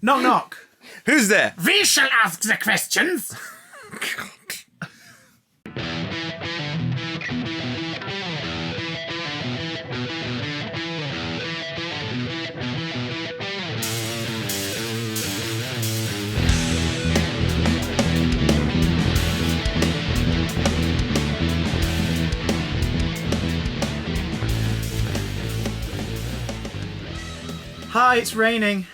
Knock, knock. Who's there? We shall ask the questions. Hi, it's raining.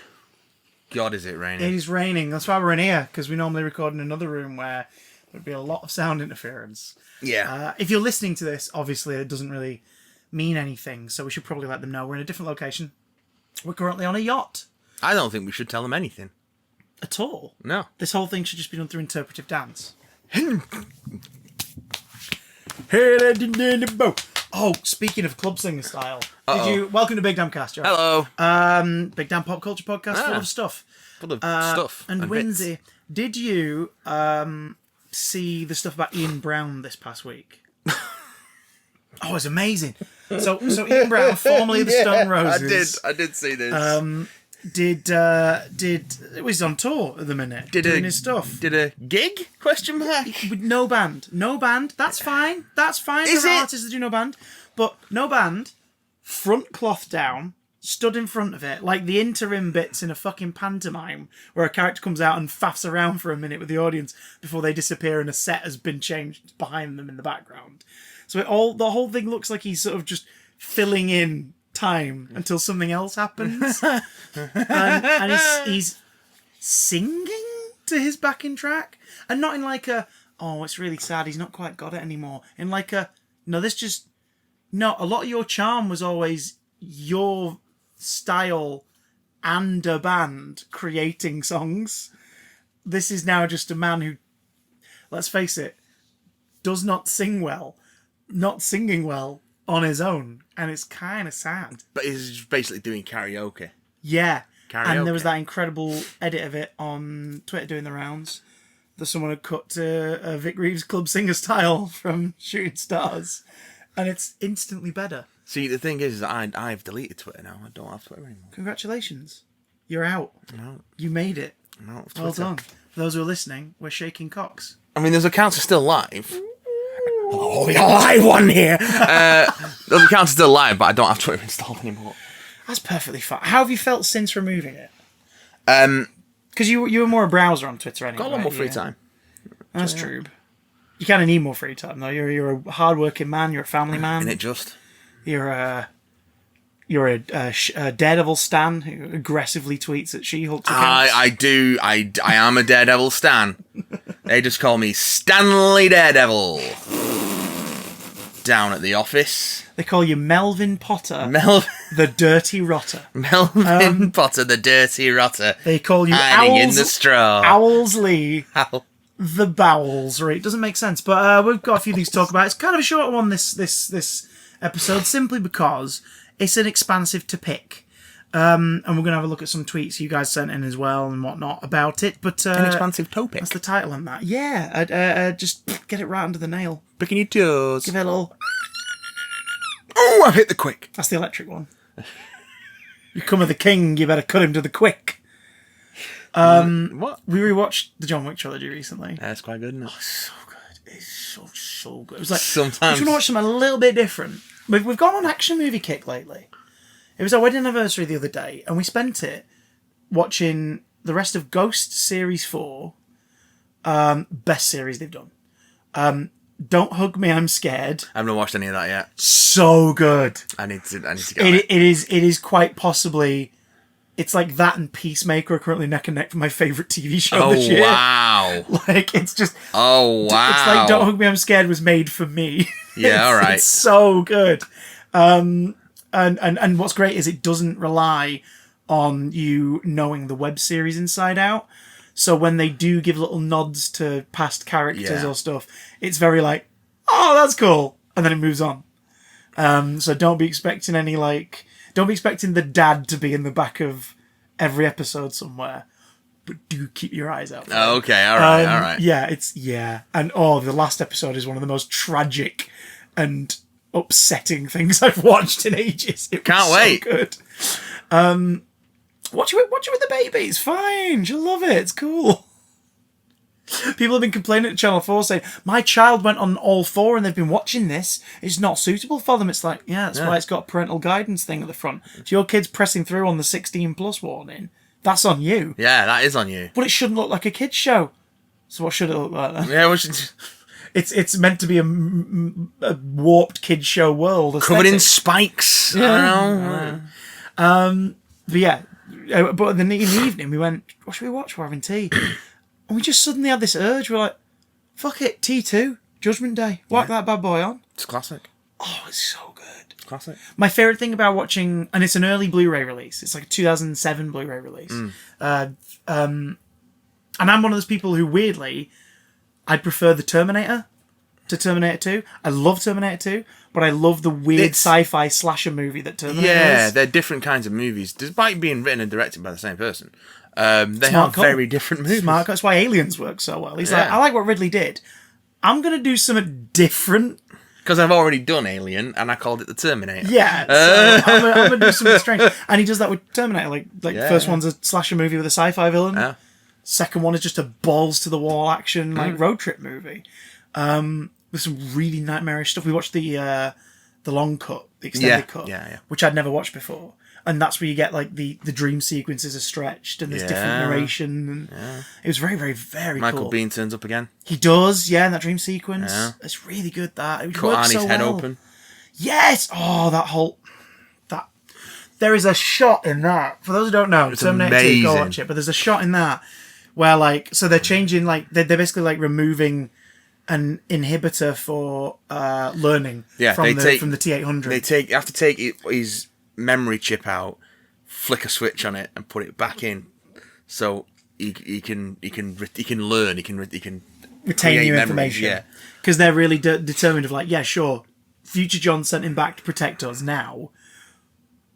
God, is it raining? It is raining. That's why we're in here, because we normally record in another room where there'd be a lot of sound interference. Yeah. If you're listening to this, obviously it doesn't really mean anything, so we should probably let them know we're in a different location. We're currently on a yacht. I don't think we should tell them anything. At all? No. This whole thing should just be done through interpretive dance. Oh, speaking of club singer style, welcome to Big Damn Cast, Joe. Hello. Big Damn pop culture podcast full of stuff. Full of stuff. And Winsy, bits. did you see the stuff about Ian Brown this past week? Oh, it's amazing. So Ian Brown, formerly of the Stone Roses. I did see this. He's on tour at the minute, doing his stuff. Did a gig? Question mark. With no band. That's fine. Is there are it? artists that do no band, but no band. Front cloth down, stood in front of it, like the interim bits in a fucking pantomime, where a character comes out and faffs around for a minute with the audience before they disappear and a set has been changed behind them in the background. So the whole thing looks like he's sort of just filling in time until something else happens. and he's singing to his backing track, and not in like a, oh, it's really sad, he's not quite got it anymore. In like a, no, a lot of your charm was always your style and a band creating songs. This is now just a man who, let's face it, does not sing well, not singing well on his own, and it's kind of sad. But he's basically doing karaoke. Yeah. Karaoke. And there was that incredible edit of it on Twitter doing the rounds that someone had cut to Vic Reeves' club singer style from Shooting Stars, and it's instantly better. See, the thing is I've deleted Twitter now. I don't have Twitter anymore. Congratulations. You're out. No. You made it. No, it's Well Twitter. done. For those who are listening, we're shaking cocks. I mean, those accounts are still live. Oh, we got a live one here. Those accounts are still live, but I don't have Twitter installed anymore. That's perfectly fine. How have you felt since removing it? Um, Because you were more a browser on Twitter anyway. got a lot more free Yeah. time. That's true. You kind of need more free time, though. You're a hard-working man. You're a family man. Isn't it just? You're a Daredevil stan who aggressively tweets at She-Hulk's accounts. I do. I am a Daredevil stan. They just call me Stanley Daredevil. Down at the office. They call you Melvin Potter, Melvin the Dirty Rotter. Potter, the dirty rotter. They call you Hiding in the straw. Owlsley, Ow. the bowels. Right? It doesn't make sense, but we've got a few things to talk about. It's kind of a short one this episode, simply because it's an expansive to pick. And we're going to have a look at some tweets you guys sent in as well and whatnot about it. But An expansive topic. that's the title on that. Yeah, just get it right under the nail. Picking your toes. Give it a little... Oh, I've hit the quick. That's the electric one. You come of the king, you better cut him to the quick. What? We rewatched the John Wick trilogy recently. That's quite good, isn't it? So good. It's so good. It was like, Sometimes. we should watch something a little bit different. We've gone on an action movie kick lately. It was our wedding anniversary the other day, and we spent it watching the rest of Ghost Series 4. Best series they've done. Don't Hug Me, I'm Scared. I haven't watched any of that yet. So good. I need to get on it. It is quite possibly, it's like that and Peacemaker are currently neck and neck for my favourite TV show this year. Oh, wow. Like, it's just... Oh, wow. It's like Don't Hug Me, I'm Scared was made for me. Yeah, all right. It's so good. And what's great is it doesn't rely on you knowing the web series inside out. So when they do give little nods to past characters or stuff, it's very like, oh, that's cool. And then it moves on. So don't be expecting don't be expecting the dad to be in the back of every episode somewhere. But do keep your eyes out for him. Oh, okay, all right. Yeah. And the last episode is one of the most tragic and upsetting things I've watched in ages. It was Can't wait. So good. Watch it with the baby. It's fine. She'll love it. It's cool. People have been complaining at Channel 4 saying, my child went on all four and they've been watching this. It's not suitable for them. It's like, that's why it's got a parental guidance thing at the front. So your kid's pressing through on the 16 plus warning. That's on you. Yeah, that is on you. But it shouldn't look like a kid's show. So what should it look like then? Yeah, we should... It's meant to be a warped kids show world. Covered in aesthetic. spikes. Yeah. I don't know. But yeah, but in the evening we went, what should we watch? We're having tea. And we just suddenly had this urge. We're like, fuck it, T2, Judgment Day. Whack that bad boy on. It's classic. Oh, it's so good. It's classic. My favourite thing about watching, and it's an early Blu-ray release. It's like a 2007 Blu-ray release. And I'm one of those people who, weirdly, I'd prefer the Terminator to Terminator 2. I love Terminator 2, but I love the weird sci-fi slasher movie that Terminator is. They're different kinds of movies, despite being written and directed by the same person. They are very different movies. Smart. That's why Aliens work so well. He's like, I like what Ridley did. I'm going to do something different. Because I've already done Alien, and I called it the Terminator. Yeah, so I'm going to do something strange. And he does that with Terminator. First one's a slasher movie with a sci-fi villain. Yeah. Second one is just a balls-to-the-wall action road trip movie. With some really nightmarish stuff. We watched the long cut, the extended cut, which I'd never watched before. And that's where you get like the dream sequences are stretched and there's different narration. And it was very, very, very cool. Michael Biehn turns up again. He does, in that dream sequence. Yeah. It's really good, that. It cut Arnie's head open. Yes! Oh, that. There is a shot in that. For those who don't know, Terminator 2, go watch it. But there's a shot in that where so they're changing, they're basically removing an inhibitor for learning from the T-800. You have to take his memory chip out, flick a switch on it, and put it back in, so he can learn. He can retain new information. Yeah, because they're really determined of sure, Future John sent him back to protect us now,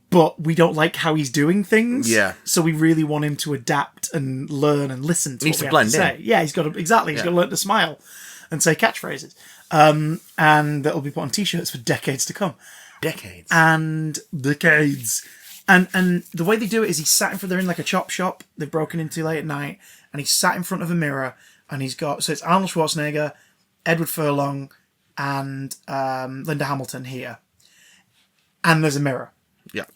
but we don't like how he's doing things. Yeah, so we really want him to adapt and learn and listen to what we have to say. Yeah, he's got to got to learn to smile and say catchphrases, and that'll be put on T-shirts for decades to come. Decades. And the way they do it is they're in a chop shop they've broken into late at night, and he's sat in front of a mirror, and it's Arnold Schwarzenegger, Edward Furlong, and Linda Hamilton here, and there's a mirror. Yeah.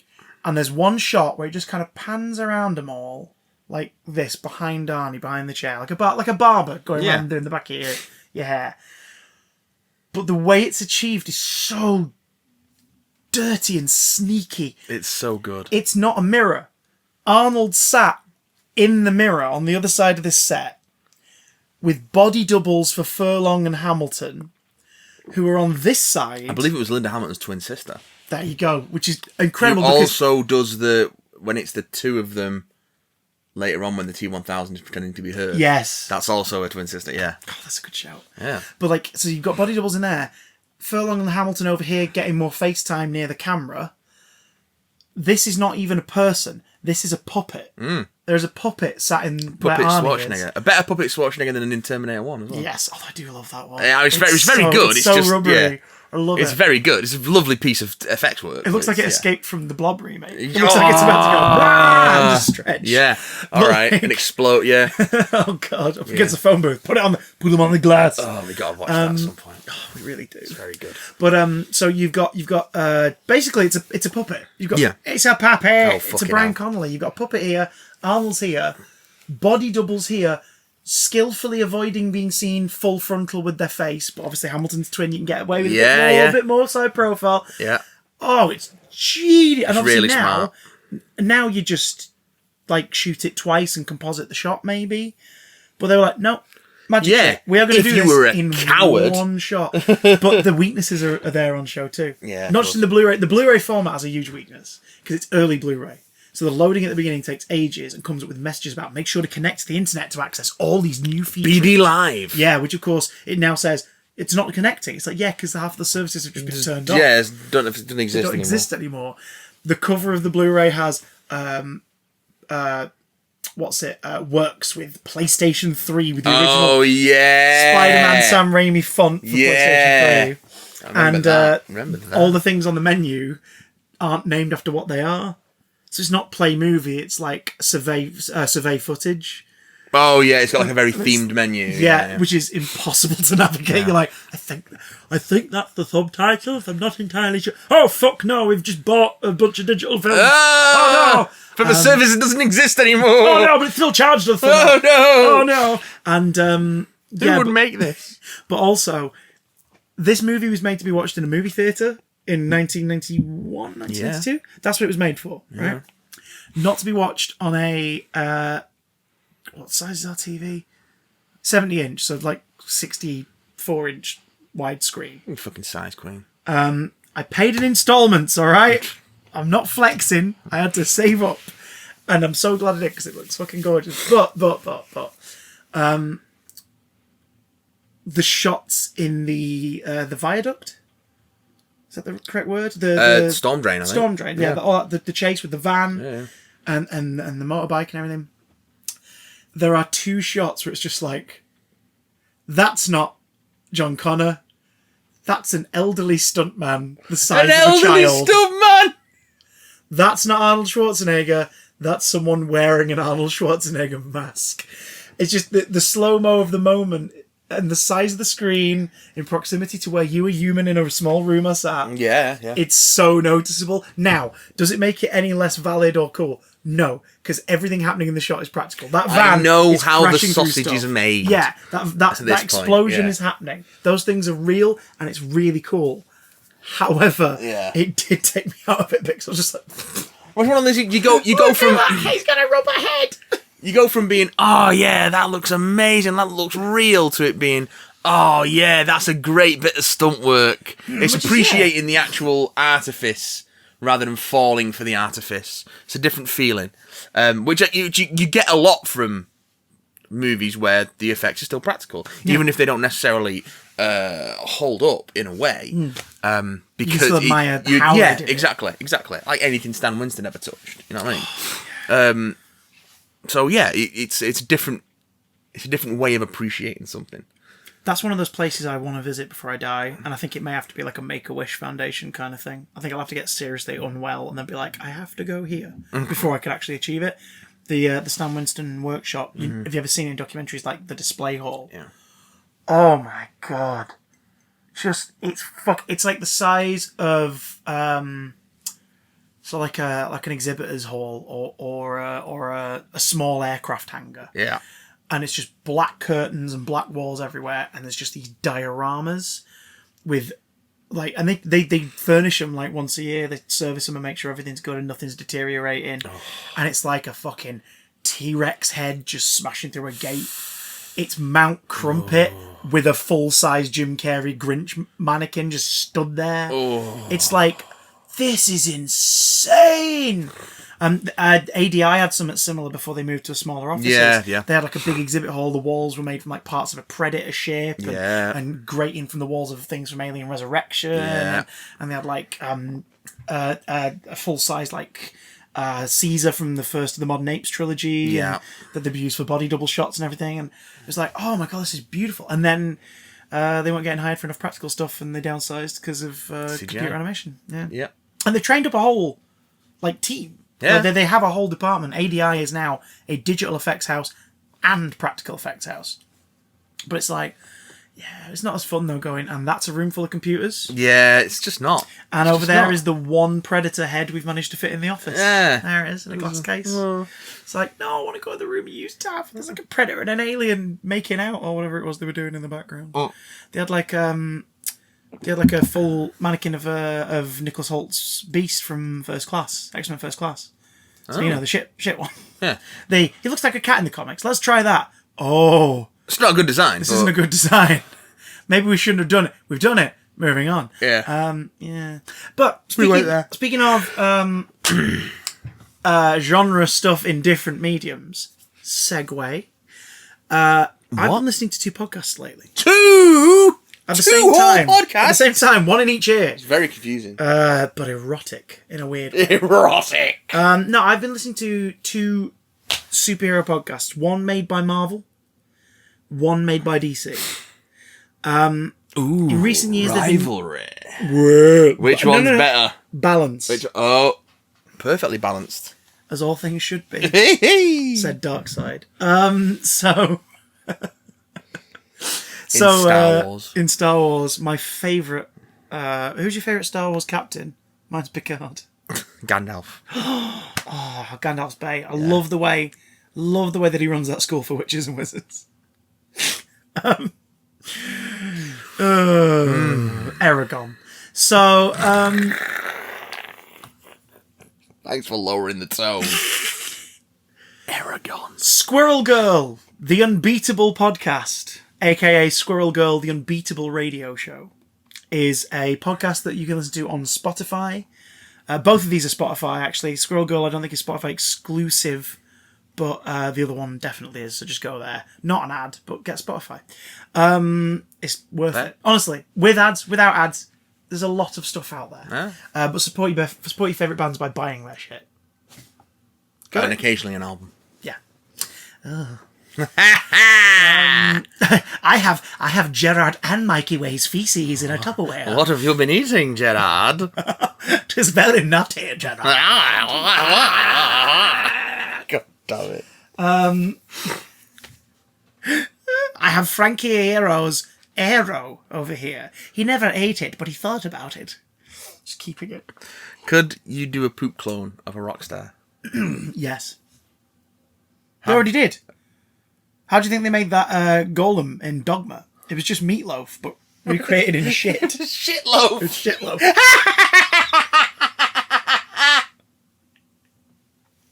And there's one shot where it just kind of pans around them all like this, behind Arnie, behind the chair, like a barber going around doing the back of your hair. But the way it's achieved is so dirty and sneaky. It's so good. It's not a mirror. Arnold sat in the mirror on the other side of this set with body doubles for Furlong and Hamilton, who are on this side. I believe it was Linda Hamilton's twin sister. There you go, which is incredible. Who also does when it's the two of them later on when the T-1000 is pretending to be her. Yes. That's also a twin sister, yeah. God, that's a good shout. Yeah. But so you've got body doubles in there. Furlong and Hamilton over here getting more FaceTime near the camera. This is not even a person. This is a puppet. There's a puppet sat in puppet where Arnie Schwarzenegger. is. A better puppet Schwarzenegger than in Terminator 1 as well. Yes, I do love that one. Yeah, it's very good. It's so rubbery. Yeah. I love it. It's very good. It's a lovely piece of effects work. It looks like it escaped from the Blob remake. It looks like it's about to go and just stretch. Yeah. All right. And explode. Yeah. Oh God! Up against the phone booth. Put them on the glass. Oh, we gotta watch that at some point. Oh, we really do. It's very good. But so you've got basically it's a puppet. You've got it's a puppet. It's a Brian Connolly. You've got a puppet here. Arnold's here. Body doubles here. Skillfully avoiding being seen full frontal with their face, but obviously Hamilton's twin, you can get away with a bit more side profile. Yeah. Oh, it's genius. And obviously really smart. Now you just shoot it twice and composite the shot maybe. But they were like, no, magic trick. We are going to do this in one shot. But the weaknesses are there on show too. Yeah. Not just in the Blu-ray. The Blu-ray format has a huge weakness because it's early Blu-ray. So the loading at the beginning takes ages and comes up with messages about make sure to connect to the internet to access all these new features. BD Live. Yeah, which of course it now says it's not connecting. It's like, because half of the services have just been turned off. Yeah, it doesn't exist anymore. The cover of the Blu-ray has works with PlayStation 3 with the original Spider-Man Sam Raimi font for PlayStation 3. I remember that. All the things on the menu aren't named after what they are. So it's not play movie, it's like survey footage. Oh yeah, it's got like a very themed menu. Yeah, which is impossible to navigate. Yeah. You're like, I think that's the subtitles. I'm not entirely sure. Oh fuck no, we've just bought a bunch of digital films. Oh no, from a service that doesn't exist anymore. Oh no, but it's still charged us. Oh no, oh no. And who would make this? But also, this movie was made to be watched in a movie theatre in 1991, 1992. That's what it was made for, right? Not to be watched on a what size is our TV? 70-inch, so like 64-inch widescreen. You fucking size queen. I paid in installments, all right? I'm not flexing. I had to save up. And I'm so glad I did because it looks fucking gorgeous. But the shots in the viaduct, is that the correct word? The storm drain, I think. Storm drain, yeah. The chase with the van and the motorbike and everything. There are two shots where it's just like, that's not John Connor. That's an elderly stuntman the size of a child. An elderly stuntman! That's not Arnold Schwarzenegger. That's someone wearing an Arnold Schwarzenegger mask. It's just the slow-mo of the moment and the size of the screen in proximity to where you, a human in a small room, are sat. Yeah. It's so noticeable. Now, does it make it any less valid or cool? No, because everything happening in the shot is practical. That van I know is how the crashing through sausages stuff. are made. Yeah, that explosion is happening. Those things are real, and it's really cool. However, it did take me out of it because I was just like, what's one of those? You go from he's gonna rub a head. You go from being, oh yeah, that looks amazing, that looks real, to it being, oh yeah, that's a great bit of stunt work. It's appreciating the actual artifice rather than falling for the artifice. It's a different feeling, which you get a lot from movies where the effects are still practical, even if they don't necessarily hold up in a way. Because you admire how they did it. exactly. Like anything Stan Winston ever touched. You know what I mean? So yeah, it's a different way of appreciating something. That's one of those places I want to visit before I die, and I think it may have to be like a Make-A-Wish Foundation kind of thing. I think I'll have to get seriously unwell and then be like, I have to go here before I could actually achieve it. The Stan Winston workshop. Have you ever seen in documentaries like the display hall? Yeah. Oh my god! It's like the size of so like an exhibitor's hall or a small aircraft hangar. Yeah. And it's just black curtains and black walls everywhere, and there's just these dioramas with like, and they furnish them like once a year. They service them and make sure everything's good and nothing's deteriorating. And it's like a fucking T-Rex head just smashing through a gate. It's Mount Crumpet with a full-size Jim Carrey Grinch mannequin just stood there. It's like, this is insane. ADI had something similar before they moved to smaller offices. Yeah. They had like a big exhibit hall. The walls were made from like parts of a Predator ship and grating from the walls of things from Alien Resurrection. And they had like a full-size like Caesar from the first of the Modern Apes trilogy. That they'd used for body double shots and everything. And it was like, oh my god, this is beautiful. And then they weren't getting hired for enough practical stuff, and they downsized because of computer animation. Yeah. And they trained up a whole like team. Yeah. They have a whole department. ADI is now a digital effects house and practical effects house. But it's like, it's not as fun though going, and that's a room full of computers. Yeah, it's just not. And over there is the one Predator head we've managed to fit in the office. Yeah. There it is, in a glass case. It's like, no, I want to go to the room you used to have. There's like a Predator and an alien making out, or whatever it was they were doing in the background. They had like a full mannequin of Nicholas Holt's Beast from First Class, X-Men First Class. So you know, the shit one. Yeah. He looks like a cat in the comics. Let's try that. It's not a good design. This isn't a good design. Maybe we shouldn't have done it. We've done it. Moving on. Yeah. But speaking of genre stuff in different mediums, segue. I've been listening to 2 podcasts lately. 2? At the same time. Podcasts? At the same time, one in each ear. It's very confusing. But erotic in a weird way. Erotic. No, I've been listening to 2 superhero podcasts. One made by Marvel, one made by DC. In recent years, rivalry. Which one's better? Balanced. Perfectly balanced. as all things should be, Hey! said Darkseid. So Star Wars. in Star Wars, my favourite... who's your favourite Star Wars captain? Mine's Picard. Gandalf. Oh, Gandalf's Bay. I love the way that he runs that school for witches and wizards. Aragon. So, Thanks for lowering the tone. Aragon. Squirrel Girl, the Unbeatable podcast, aka Squirrel Girl, the Unbeatable radio show, is a podcast that you can listen to on Spotify. Both of these are Spotify, actually. Squirrel Girl, I don't think is Spotify exclusive, but the other one definitely is, so just go there. Not an ad, but get Spotify. It's worth it. Honestly, with ads, without ads, there's a lot of stuff out there. But support your favourite bands by buying their shit. And occasionally an album. Yeah. I have Gerard and Mikey Way's feces in a Tupperware. What have you been eating, Gerard? 'Tis very nutty, Gerard. God damn it. I have Frankie Aero's arrow over here. He never ate it, but he thought about it. Just keeping it. Could you do a poop clone of a rock star? Yes. They already did. How do you think they made that golem in Dogma? It was just meatloaf, but recreated in shit. Shitloaf! It's shitloaf.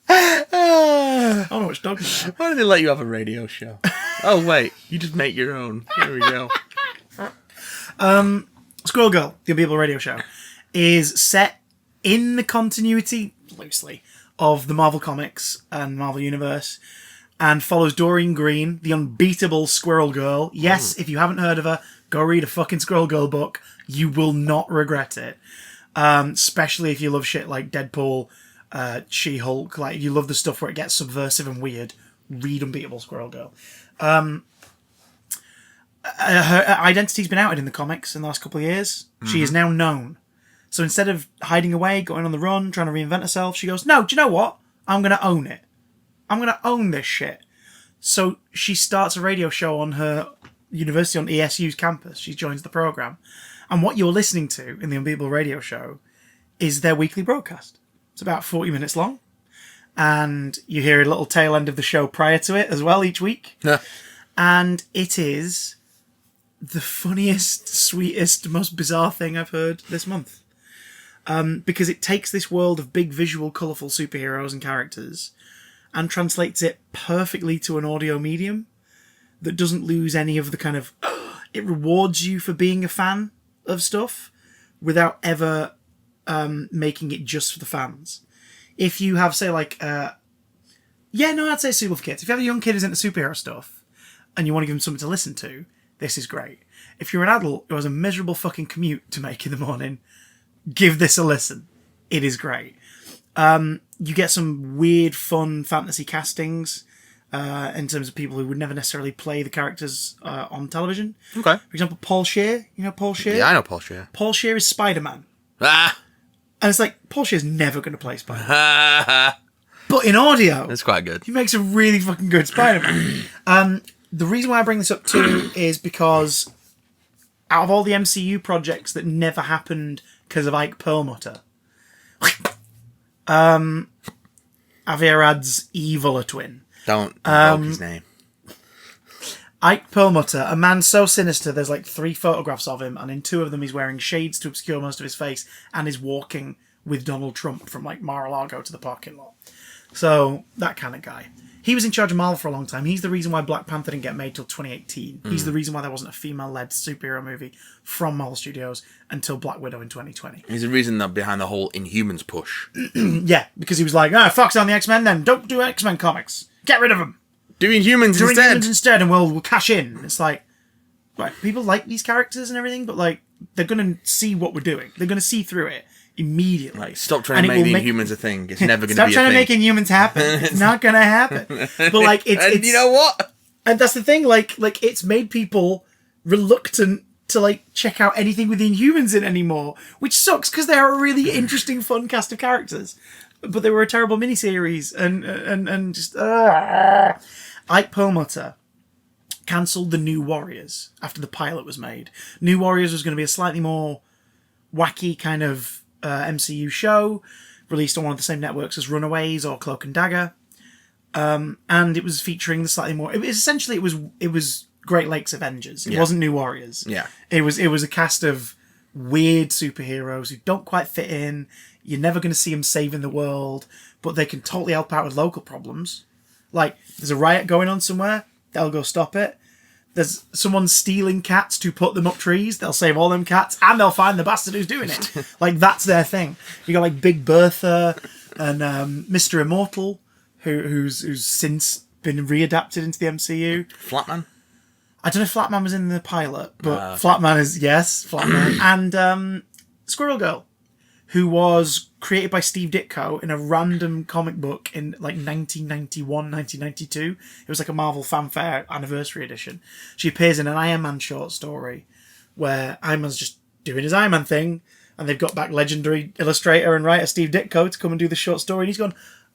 I don't know what's Dogma now. Why did they let you have a radio show? Oh, wait. You just make your own. There we go. Squirrel Girl, the Unbeatable radio show, is set in the continuity, loosely, of the Marvel Comics and Marvel Universe, and follows Doreen Green, the unbeatable Squirrel Girl. Yes, if you haven't heard of her, go read a fucking Squirrel Girl book. You will not regret it. Especially if you love shit like Deadpool, She-Hulk. Like, if you love the stuff where it gets subversive and weird, read Unbeatable Squirrel Girl. Her identity's been outed in the comics in the last couple of years. She is now known. So instead of hiding away, going on the run, trying to reinvent herself, she goes, no, do you know what? I'm going to own it. I'm going to own this shit. So she starts a radio show on her university, on ESU's campus. She joins the program. And what you're listening to in the Unbeatable radio show is their weekly broadcast. It's about 40 minutes long. And you hear a little tail end of the show prior to it as well each week. And it is the funniest, sweetest, most bizarre thing I've heard this month. Because it takes this world of big, visual, colourful superheroes and characters and translates it perfectly to an audio medium that doesn't lose any of the kind of... It rewards you for being a fan of stuff without ever making it just for the fans. If you have, say, like... I'd say suitable for kids. If you have a young kid who's into superhero stuff and you want to give them something to listen to, this is great. If you're an adult who has a miserable fucking commute to make in the morning, give this a listen. It is great. You get some weird, fun fantasy castings in terms of people who would never necessarily play the characters on television. Okay. For example, Paul Scheer. You know Paul Scheer? Yeah, I know Paul Scheer. Paul Scheer is Spider-Man. Ah! And it's like, Paul Scheer's never going to play Spider-Man. But in audio, That's quite good. he makes a really fucking good Spider-Man. The reason why I bring this up too is because out of all the MCU projects that never happened because of Ike Perlmutter, Avierad's evil a twin. Don't invoke his name. Ike Perlmutter, a man so sinister, there's like 3 photographs of him, and in 2 of them he's wearing shades to obscure most of his face, and is walking with Donald Trump from like Mar-a-Lago to the parking lot. So, that kind of guy. He was in charge of Marvel for a long time. He's the reason why Black Panther didn't get made till 2018. He's the reason why there wasn't a female-led superhero movie from Marvel Studios until Black Widow in 2020. He's the reason that behind the whole Inhumans push. Yeah, because he was like, fuck's on the X-Men then. Don't do X-Men comics. Get rid of them. Do Inhumans Do instead. Inhumans instead and we'll cash in. It's like, right, people like these characters and everything, but like, they're going to see what we're doing. They're going to see through it immediately. Like, stop trying to make the Inhumans a thing. It's never going to be a thing. Stop trying to make Inhumans happen. It's not going to happen. But like, it's you know what? And that's the thing. Like it's made people reluctant to like check out anything with Inhumans in anymore, which sucks because they're a really interesting, fun cast of characters. but they were a terrible miniseries, and just Ike Perlmutter cancelled the New Warriors after the pilot was made. New Warriors was going to be a slightly more wacky kind of MCU show, released on one of the same networks as Runaways or Cloak and Dagger, and it was featuring the slightly more. It was Great Lakes Avengers. It wasn't New Warriors. Yeah, it was a cast of weird superheroes who don't quite fit in. You're never going to see them saving the world, but they can totally help out with local problems. Like, there's a riot going on somewhere, they'll go stop it. There's someone stealing cats to put them up trees, they'll save all them cats, and they'll find the bastard who's doing it. Like, that's their thing. You got, like, Big Bertha and Mr. Immortal, who's since been readapted into the MCU. Flatman? I don't know if Flatman was in the pilot, but okay. Flatman is, yes, Flatman. And Squirrel Girl, who was created by Steve Ditko in a random comic book in like 1991, 1992. It was like a Marvel Fanfare anniversary edition. She appears in an Iron Man short story where Iron Man's just doing his Iron Man thing, and they've got back legendary illustrator and writer Steve Ditko to come and do the short story, and he's gone,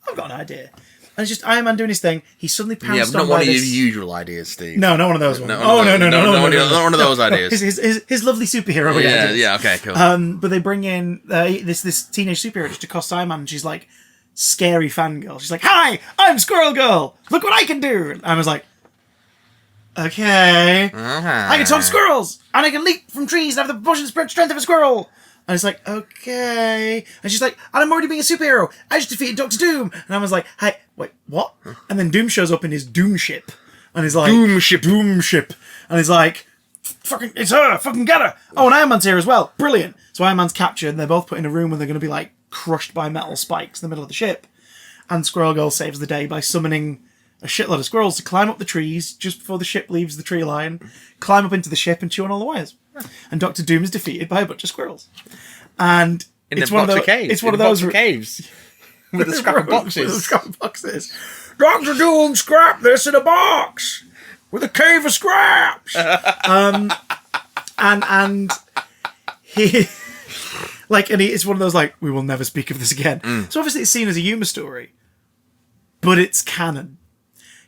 I've got an idea. And it's just Iron Man doing his thing. He suddenly pounced on not one by of your this... usual ideas, Steve. No, not one of those ones. No, Not one of those ideas. His lovely superhero ideas. Yeah, okay, cool. But they bring in this teenage superhero just to cost Iron Man, and she's like, scary fangirl. She's like, hi, I'm Squirrel Girl. Look what I can do. And I was like, okay. I can talk to squirrels, and I can leap from trees and have the propulsion strength of a squirrel. And it's like, okay. And she's like, and I'm already being a superhero. I just defeated Dr. Doom. And I was like, hey, wait, what? And then Doom shows up in his Doom ship. And he's like, Doom ship. And he's like, fucking, it's her, fucking get her. Oh, and Iron Man's here as well. Brilliant. So Iron Man's captured, and they're both put in a room where they're going to be like crushed by metal spikes in the middle of the ship. And Squirrel Girl saves the day by summoning a shitload of squirrels to climb up the trees just before the ship leaves the tree line, climb up into the ship and chew on all the wires. And Dr. Doom is defeated by a bunch of squirrels. And it's one of those caves. It's one of those caves with the scrap boxes. With the scrap boxes. Dr. Doom scrapped this in a box with a cave of scraps. And he it's one of those like, we will never speak of this again. So obviously it's seen as a humour story, but it's canon.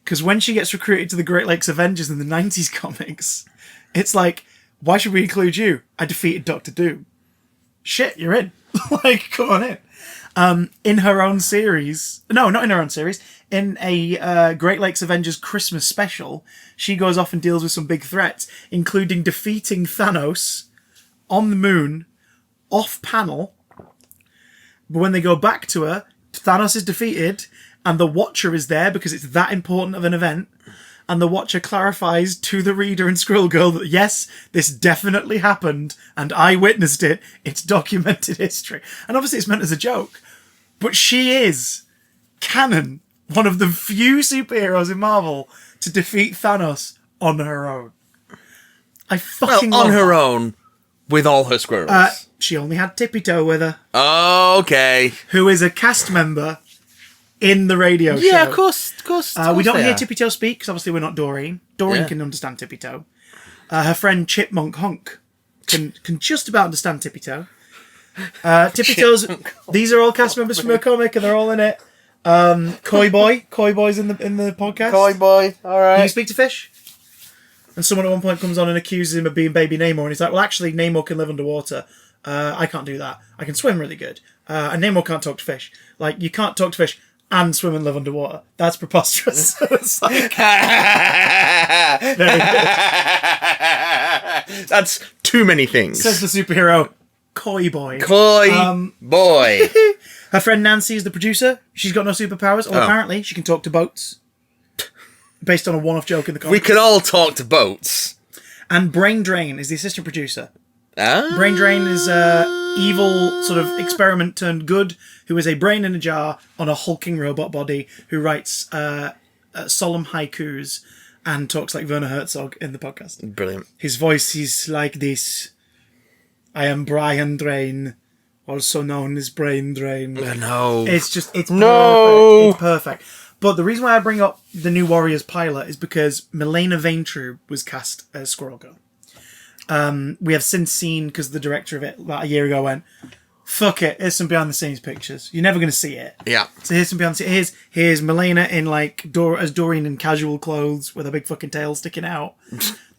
Because when she gets recruited to the Great Lakes Avengers in the 90s comics, it's like, why should we include you? I defeated Dr. Doom. Shit, you're in. Like, come on in. In her own series... No, not in her own series. In a Great Lakes Avengers Christmas special, she goes off and deals with some big threats, including defeating Thanos on the moon, off-panel. But when they go back to her, Thanos is defeated, and the Watcher is there because it's that important of an event. And the Watcher clarifies to the reader and Squirrel Girl that, yes, this definitely happened, and I witnessed it. It's documented history. And obviously it's meant as a joke. But she is, canon, one of the few superheroes in Marvel to defeat Thanos on her own. I fucking love on her that. own, with all her squirrels. She only had Tippy Toe with her. Okay. Who is a cast member in the radio show. Yeah, of course. We don't hear Tippy Toe speak, because obviously we're not Doreen. Doreen can understand Tippy Toe. Her friend Chipmunk Honk can just about understand Tippy Toe. Tippy Toe's... These are all cast members from her comic, and they're all in it. Koi Boy's in the podcast. Koi Boy, alright. Can you speak to fish? And someone at one point comes on and accuses him of being baby Namor, and he's like, well, actually, Namor can live underwater. I can't do that. I can swim really good. And Namor can't talk to fish. Like, you can't talk to fish and swim and live underwater. That's preposterous. It's like... That's too many things. Says the superhero, Koi Boy. Koi Boy. Her friend Nancy is the producer. She's got no superpowers, or apparently she can talk to boats. Based on a one-off joke in the comic. We can all talk to boats. And Brain Drain is the assistant producer. Ah. Brain Drain is evil sort of experiment turned good, who is a brain in a jar on a hulking robot body, who writes solemn haikus and talks like Werner Herzog in the podcast. Brilliant. His voice is like this. I am Brian Drain, also known as Brain Drain. No. It's perfect. No. It's perfect. But the reason why I bring up the New Warriors pilot is because Milena Vaintrub was cast as Squirrel Girl. We have since seen, because the director of it about a year ago went, fuck it. Here's some behind the scenes pictures. You're never going to see it. Yeah. So here's some behind the scenes. Here's Milena in like as Doreen in casual clothes with a big fucking tail sticking out.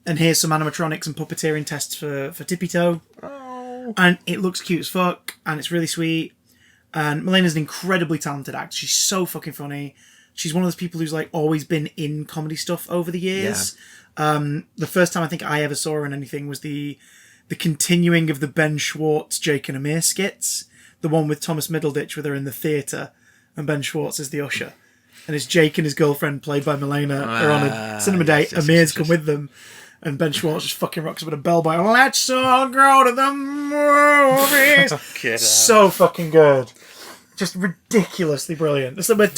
And here's some animatronics and puppeteering tests for Tippy Toe. Oh. And it looks cute as fuck, and it's really sweet. And Milena's an incredibly talented actor. She's so fucking funny. She's one of those people who's like always been in comedy stuff over the years. Yeah. The first time I think I ever saw her in anything was the continuing of the Ben Schwartz, Jake and Amir skits. The one with Thomas Middleditch where they're in the theatre and Ben Schwartz is the usher. And it's Jake and his girlfriend, played by Milena, are on a cinema date. Amir's come with them. And Ben Schwartz just fucking rocks with a bell by, let's all go to the movies. So fucking good. Just ridiculously brilliant. It's like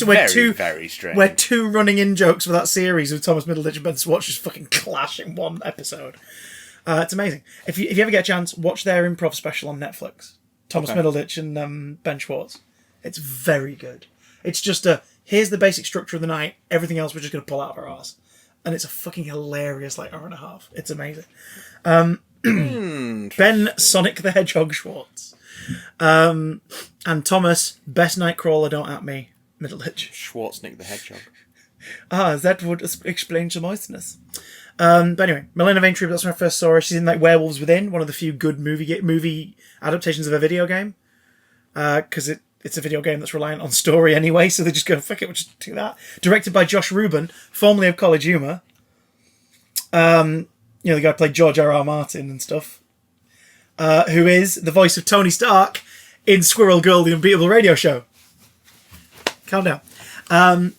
very strange. We're two running in jokes for that series with Thomas Middleditch and Ben Schwartz just fucking clash in one episode. It's amazing. If you ever get a chance, watch their improv special on Netflix. Thomas Middleditch and Ben Schwartz. It's very good. It's just here's the basic structure of the night. Everything else we're just going to pull out of our arse. And it's a fucking hilarious like hour and a half. It's amazing. Ben Sonic the Hedgehog Schwartz. And Thomas, best Nightcrawler, don't at me, Middleditch. Schwarzenegger the Hedgehog. That would explain some moistness. But anyway, Milena Vaintrub, that's when I first saw her. She's in like Werewolves Within, one of the few good movie adaptations of a video game. Because it's a video game that's reliant on story anyway, so they just go, fuck it, we'll just do that. Directed by Josh Rubin, formerly of College Humor. The guy who played George R.R. Martin and stuff. Who is the voice of Tony Stark in Squirrel Girl, the Unbeatable radio show. Calm down.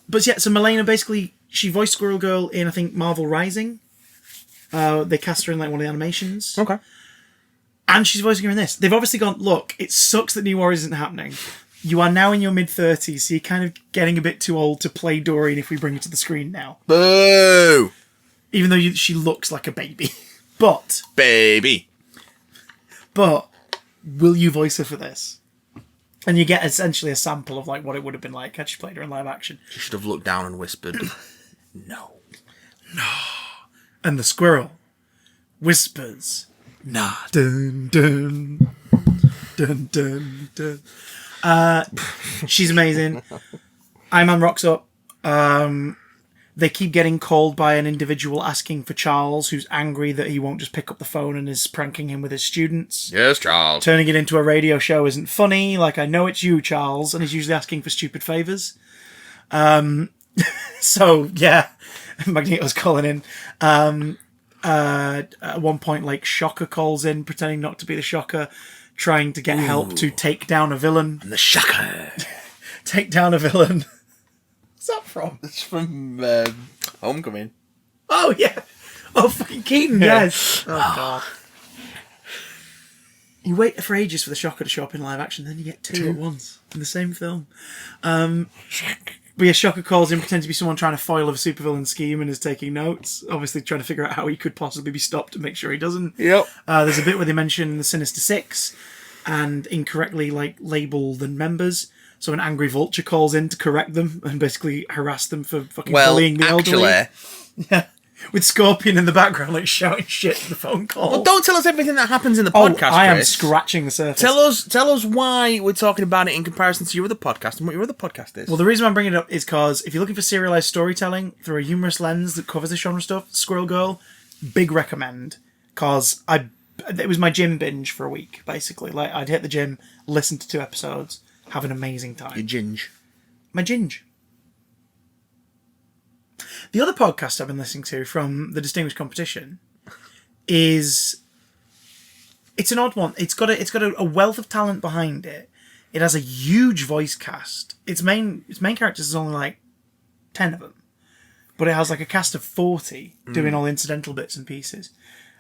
But yeah, so Milena basically, she voiced Squirrel Girl in, I think, Marvel Rising. They cast her in like one of the animations. Okay. And she's voicing her in this. They've obviously gone, look, it sucks that New Warriors isn't happening. You are now in your mid-30s, so you're kind of getting a bit too old to play Doreen if we bring her to the screen now. Boo! Even though she looks like a baby. But will you voice her for this? And you get essentially a sample of like what it would have been like had she played her in live action. She should have looked down and whispered, no. And the squirrel whispers, nah. Dun, dun, dun, dun, dun. She's amazing. Iron Man rocks up. They keep getting called by an individual asking for Charles, who's angry that he won't just pick up the phone and is pranking him with his students. Yes, Charles. Turning it into a radio show isn't funny. Like, I know it's you, Charles. And he's usually asking for stupid favours. So, yeah. Magneto's calling in. At one point, like, Shocker calls in, pretending not to be the Shocker, trying to get help to take down a villain. I'm the Shocker. Take down a villain. What's that from? It's from Homecoming. Oh, yeah. Oh, fucking Keaton, yes. Oh, God. You wait for ages for the Shocker to show up in live action, then you get two at once in the same film. But yeah, Shocker calls in, pretends to be someone trying to foil a supervillain scheme and is taking notes. Obviously trying to figure out how he could possibly be stopped to make sure he doesn't. Yep. There's a bit where they mention the Sinister Six and incorrectly label the members. So an angry Vulture calls in to correct them and basically harass them for fucking bullying the elderly. Yeah. With Scorpion in the background, like shouting shit to the phone call. Well, don't tell us everything that happens in the podcast, I am Chris. scratching the surface. Tell us why we're talking about it in comparison to your other podcast and what your other podcast is. Well, the reason I'm bringing it up is because if you're looking for serialized storytelling through a humorous lens that covers this genre stuff, Squirrel Girl, big recommend. Because it was my gym binge for a week, basically. Like, I'd hit the gym, listen to 2 episodes, have an amazing time. Your ginge. My ginge. The other podcast I've been listening to from the Distinguished Competition is... It's an odd one. It's got a wealth of talent behind it. It has a huge voice cast. Its main characters is only like 10 of them. But it has like a cast of 40 doing all the incidental bits and pieces.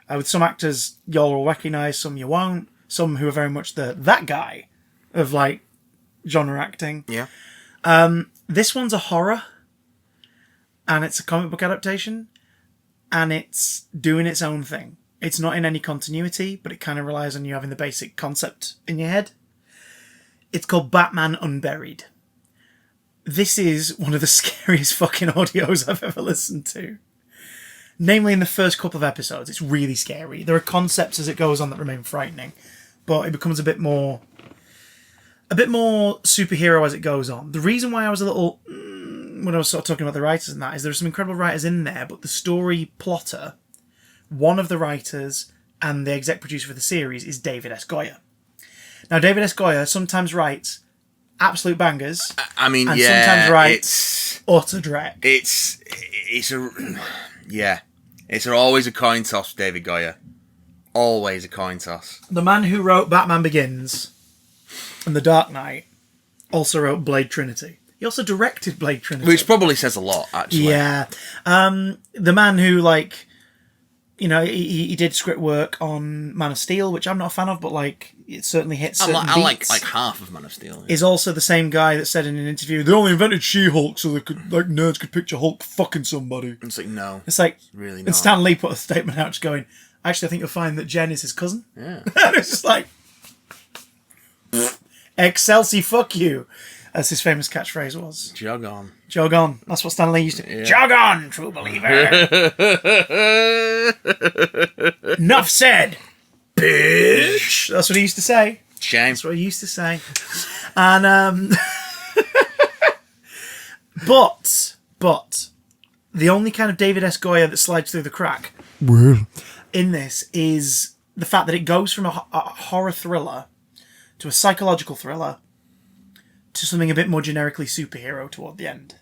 With some actors y'all will recognise, some you won't. Some who are very much that guy of like genre acting. Yeah. This one's a horror. And it's a comic book adaptation. And it's doing its own thing. It's not in any continuity, but it kind of relies on you having the basic concept in your head. It's called Batman Unburied. This is one of the scariest fucking audios I've ever listened to. Namely, in the first couple of episodes, it's really scary. There are concepts as it goes on that remain frightening, but it becomes a bit more a bit more superhero as it goes on. The reason why I was a little when I was sort of talking about the writers and that is there's some incredible writers in there, but the story plotter, one of the writers and the exec producer for the series is David S. Goyer. Now, David S. Goyer sometimes writes absolute bangers. I mean, and yeah, sometimes writes utter dreck. It's always a coin toss, David Goyer. Always a coin toss. The man who wrote Batman Begins and The Dark Knight also wrote Blade Trinity. He also directed Blade Trinity. Which probably says a lot, actually. Yeah. The man who, like, you know, he did script work on Man of Steel, which I'm not a fan of, but, like, it certainly hits certain I beats. like half of Man of Steel. Is also the same guy that said in an interview, they only invented She-Hulk so they could, like, nerds could picture Hulk fucking somebody. It's like, no. It's like, really not. And Stan Lee put a statement out just going, actually, I think you'll find that Jen is his cousin. Yeah. And it's just like, Excelsi, fuck you, as his famous catchphrase was. Jog on. Jog on. That's what Stan Lee used to. Yeah. Jog on, true believer. Enough said, bitch. That's what he used to say. Shame. That's what he used to say. And but the only kind of David S. Goyer that slides through the crack in this is the fact that it goes from a horror thriller to a psychological thriller to something a bit more generically superhero toward the end.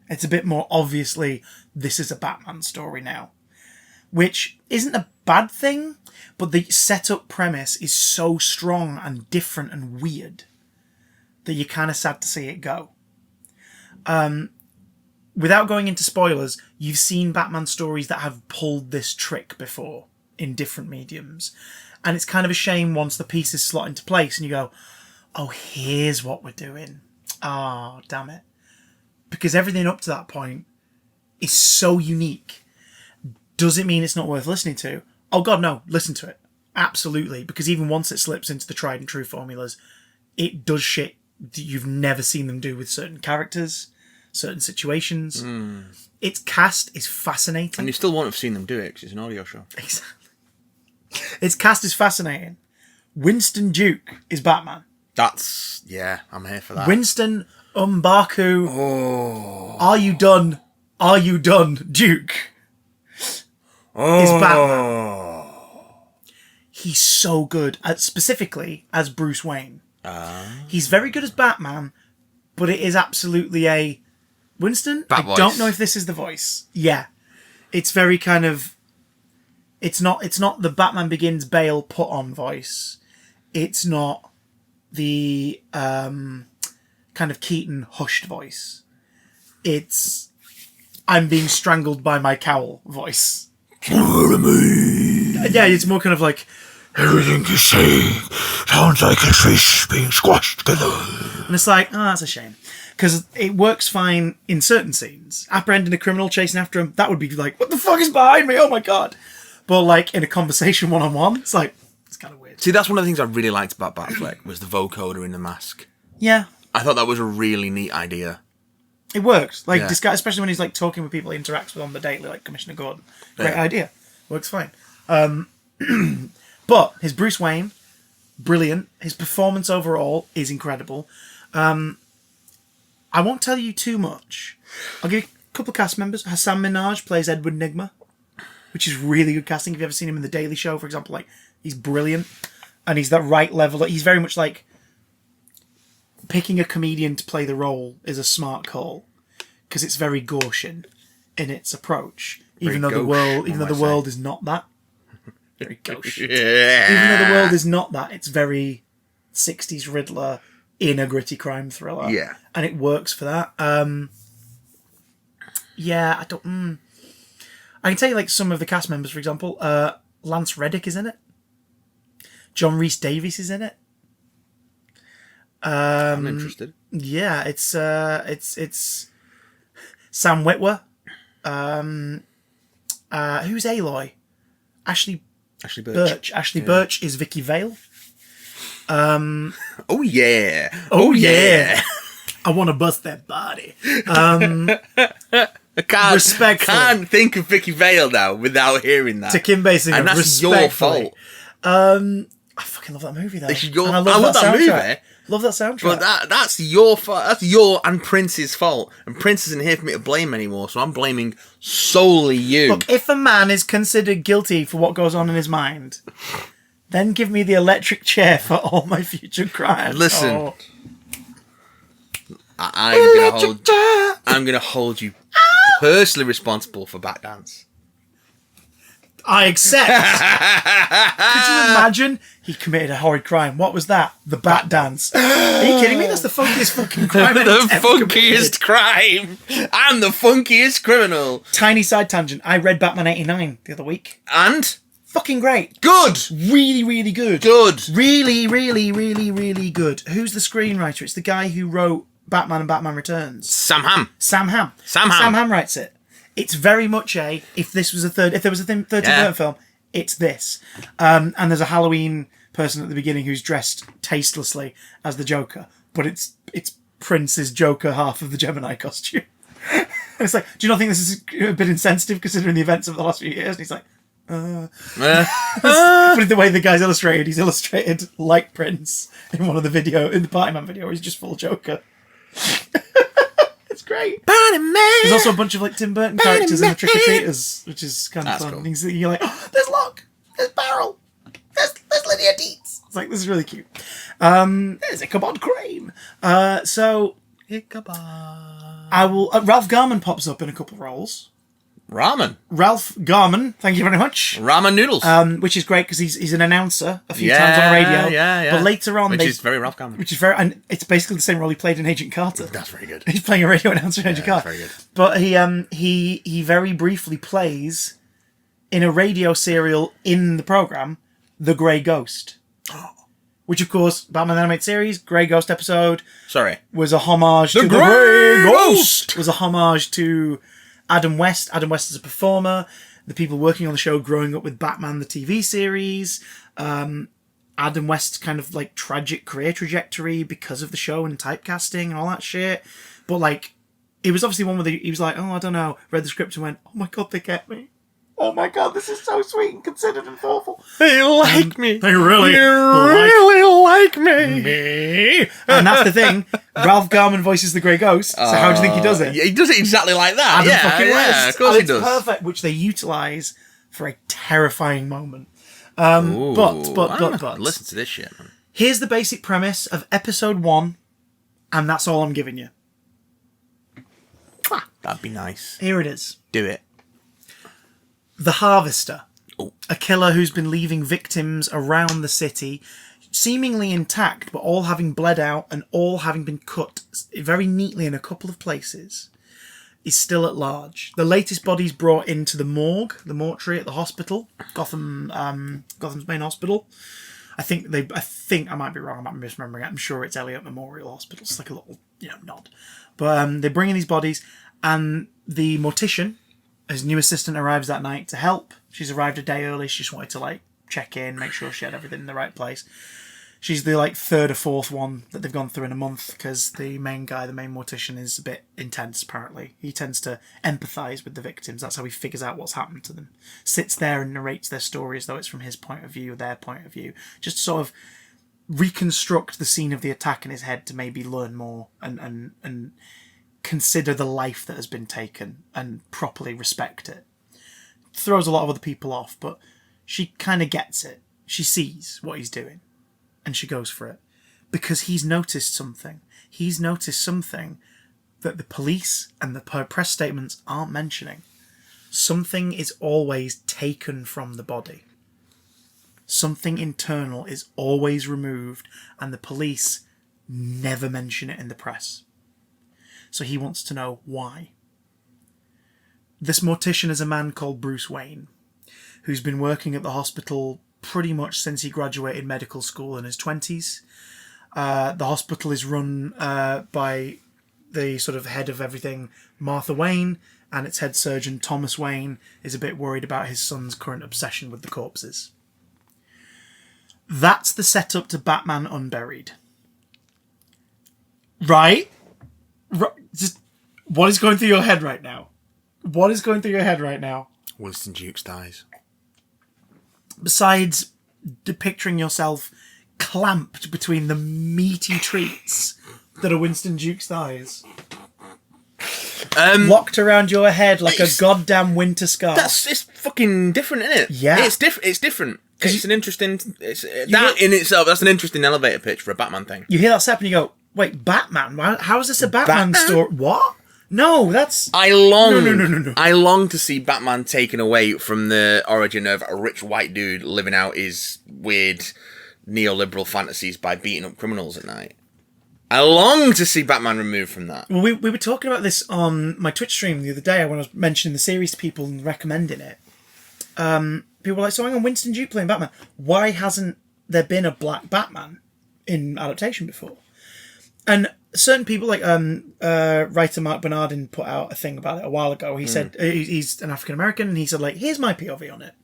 It's a bit more obviously, this is a Batman story now. Which isn't a bad thing, but the setup premise is so strong and different and weird that you're kind of sad to see it go. Without going into spoilers, you've seen Batman stories that have pulled this trick before in different mediums. And it's kind of a shame once the pieces slot into place and you go, oh, here's what we're doing. Oh, damn it. Because everything up to that point is so unique. Does it mean it's not worth listening to? Oh, God, no. Listen to it. Absolutely. Because even once it slips into the tried and true formulas, it does shit that you've never seen them do with certain characters, certain situations. Its cast is fascinating. And you still won't have seen them do it because it's an audio show. Exactly. Its cast is fascinating. Winston Duke is Batman. I'm here for that. Winston Umbaku. Oh. Are you done? Are you done, Duke? Is Batman. He's so good, specifically as Bruce Wayne. He's very good as Batman, but it is absolutely a Winston. Bat I voice. don't know if this is the voice. Yeah, it's very kind of. It's not the Batman Begins Bale put on voice. It's not the kind of Keaton hushed voice. It's I'm being strangled by my cowl voice. Yeah, it's more kind of like everything you say sounds like a fish being squashed together. And it's like, oh, that's a shame. Because it works fine in certain scenes. Apprehending a criminal, chasing after him, that would be like, what the fuck is behind me? Oh my God. But like in a conversation one-on-one, it's like, it's kind of weird. See, that's one of the things I really liked about Batfleck was the vocoder in the mask. Yeah. I thought that was a really neat idea. It works. Like, Yeah. this guy, especially when he's like talking with people he interacts with on the daily, like Commissioner Gordon. Great idea. Works fine. But his Bruce Wayne, brilliant. His performance overall is incredible. I won't tell you too much. I'll give you a couple of cast members. Hassan Minhaj plays Edward Nigma, which is really good casting. If you've ever seen him in The Daily Show, for example, like he's brilliant. And he's that right level. He's very much like picking a comedian to play the role is a smart call because it's very Gaussian in its approach. Even though the world is not that. Very gauche. Yeah. Even though the world is not that, it's very 60s Riddler in a gritty crime thriller. Yeah. And it works for that. I don't... I can tell you like some of the cast members, for example. Lance Reddick is in it. John Rhys Davies is in it. I'm interested. Yeah, it's Sam Witwer. Who's Aloy? Ashley Birch. Ashley Birch is Vicky Vale. Oh yeah. I want to bust that body. I can't Respectfully. think of Vicky Vale now without hearing that. To Kim Basinger, and that's your respectfully. fault. I fucking love that movie though. They should go. And I love that soundtrack. movie. Love that soundtrack. But that's your and Prince's fault. And Prince isn't here for me to blame anymore, so I'm blaming solely you. Look, if a man is considered guilty for what goes on in his mind, then give me the electric chair for all my future crimes. Listen. Oh. I'm gonna hold you personally responsible for Batdance. I accept. Could you imagine? He committed a horrid crime. What was that? The bat dance. Are you kidding me? That's the funkiest fucking crime. The anyone's ever funkiest committed. crime. I'm the funkiest criminal. Tiny side tangent. I read Batman 89 the other week. And Fucking great. good. Really, really good. Good. Really, really, really, really good. Who's the screenwriter? It's the guy who wrote Batman and Batman Returns. Sam Hamm. Sam Hamm. Sam Hamm. Sam Hamm writes it. It's very much if there was a 13th film, it's this. And there's a Halloween person at the beginning who's dressed tastelessly as the Joker, but it's Prince's Joker half of the Gemini costume. And it's like, do you not think this is a bit insensitive considering the events of the last few years? And he's like, but the way the guy's illustrated, he's illustrated like Prince in the Party Man video, where he's just full Joker. It's great. Party Man. There's also a bunch of like Tim Burton characters in the Trick or Treaters, which is kind of fun. Cool. You're like, oh, there's Locke, there's Barrel, there's Lydia Deetz. It's like, this is really cute. There's Ichabod Crane. So Ichabod. I will. Ralph Garman pops up in a couple of roles. Ramen. Ralph Garman, thank you very much. Ramen noodles. Which is great because he's an announcer a few times on the radio. Yeah. But later on, which is very Ralph Garman. and it's basically the same role he played in Agent Carter. That's very good. He's playing a radio announcer in Agent Carter. Very good. But he very briefly plays in a radio serial in the program, The Grey Ghost. Which, of course, Batman the Animated Series, Grey Ghost episode, was a homage to The Grey Ghost. Was a homage to Adam West. Adam West is a performer. The people working on the show growing up with Batman the TV series. Adam West's kind of like tragic career trajectory because of the show and typecasting and all that shit. But like, it was obviously one where he was like, oh, I don't know, read the script and went, oh my God, they get me. Oh my God, this is so sweet and considered and thoughtful. They like me. They really like me. And that's the thing. Ralph Garman voices the Grey Ghost. So how do you think he does it? Yeah, he does it exactly like that. Adam fucking West. Of course he It's does. perfect, which they utilise for a terrifying moment. Ooh, But listen to this shit, man. Here's the basic premise of episode 1, and that's all I'm giving you. That'd be nice. Here it is. Do it. The Harvester. Oh. A killer who's been leaving victims around the city, seemingly intact, but all having bled out and all having been cut very neatly in a couple of places, is still at large. The latest body's brought into the morgue, the mortuary at the hospital, Gotham's main hospital. I think I might be wrong, I might be misremembering it. I'm sure it's Elliott Memorial Hospital. It's like a little, nod. But they bring in these bodies, and the mortician, his new assistant, arrives that night to help. She's arrived a day early. She just wanted to check in, make sure she had everything in the right place. She's the third or fourth one that they've gone through in a month because the main mortician, is a bit intense. Apparently, he tends to empathise with the victims. That's how he figures out what's happened to them. Sits there and narrates their story as though it's from his point of view, their point of view. Just to sort of reconstruct the scene of the attack in his head to maybe learn more and consider the life that has been taken and properly respect it. Throws a lot of other people off, but she kind of gets it. She sees what he's doing and she goes for it because he's noticed something. He's noticed something that the police and the press statements aren't mentioning. Something is always taken from the body. Something internal is always removed and the police never mention it in the press. So he wants to know why. This mortician is a man called Bruce Wayne, who's been working at the hospital pretty much since he graduated medical school in his 20s. The hospital is run by the sort of head of everything, Martha Wayne, and its head surgeon, Thomas Wayne, is a bit worried about his son's current obsession with the corpses. That's the setup to Batman Unburied. Right? Just what is going through your head right now? What is going through your head right now? Winston Duke's dies. Besides picturing yourself clamped between the meaty treats that are Winston Duke's thighs. Locked around your head like a goddamn winter scarf. It's fucking different, isn't it? Yeah. It's different. Because it's an interesting... that in itself, that's an interesting elevator pitch for a Batman thing. You hear that step and you go, wait, Batman? How is this a Batman story? What? No, that's... I long... No. I long to see Batman taken away from the origin of a rich white dude living out his weird neoliberal fantasies by beating up criminals at night. I long to see Batman removed from that. Well, we were talking about this on my Twitch stream the other day when I was mentioning the series to people and recommending it. People were like, so hang on, Winston Duke playing Batman. Why hasn't there been a black Batman in adaptation before? And certain people, like writer Mark Bernardin put out a thing about it a while ago. He said, he's an African-American, and he said, like, here's my POV on it.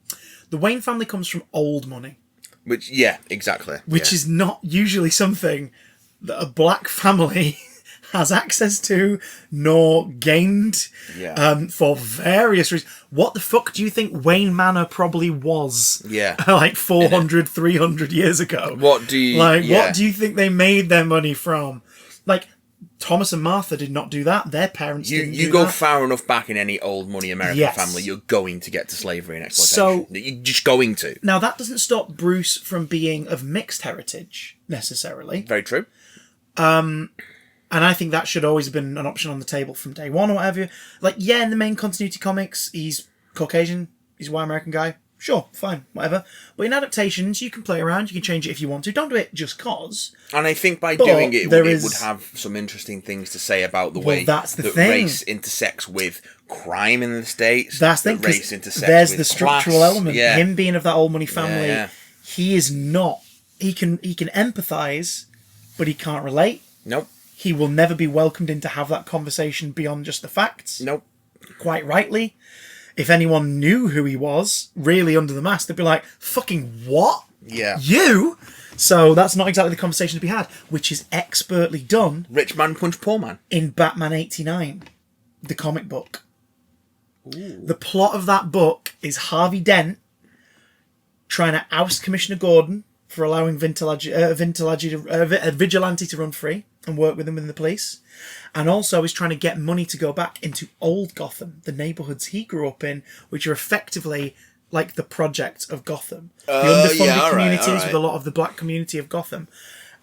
The Wayne family comes from old money. Which, yeah, exactly. Which is not usually something that a black family has access to, nor gained, for various reasons. What the fuck do you think Wayne Manor probably was? Yeah. Like 400, 300 years ago? What do you... what do you think they made their money from? Like, Thomas and Martha did not do that. Their parents didn't do that. You go far enough back in any old money American family, you're going to get to slavery and exploitation. So, you're just going to. Now, that doesn't stop Bruce from being of mixed heritage, necessarily. Very true. And I think that should always have been an option on the table from day one or whatever. Like, yeah, in the main continuity comics, he's Caucasian, he's a white American guy. Sure, fine, whatever. But in adaptations, you can play around, you can change it if you want to. Don't do it just cause. And I think by doing it, it would have some interesting things to say about the way that race intersects with crime in the States. That's the thing, race intersects there's with the structural class. element. Yeah. Him being of that old money family, he is not... He can empathise, but he can't relate. Nope. He will never be welcomed in to have that conversation beyond just the facts. Nope. Quite rightly. If anyone knew who he was, really under the mask, they'd be like, fucking what? Yeah. You? So that's not exactly the conversation to be had, which is expertly done. Rich man punch poor man. In Batman 89, the comic book. Ooh. The plot of that book is Harvey Dent trying to oust Commissioner Gordon for allowing a vigilante to run free and work with him within the police. And also he's trying to get money to go back into old Gotham, the neighbourhoods he grew up in, which are effectively like the project of Gotham. The underfunded communities with a lot of the black community of Gotham.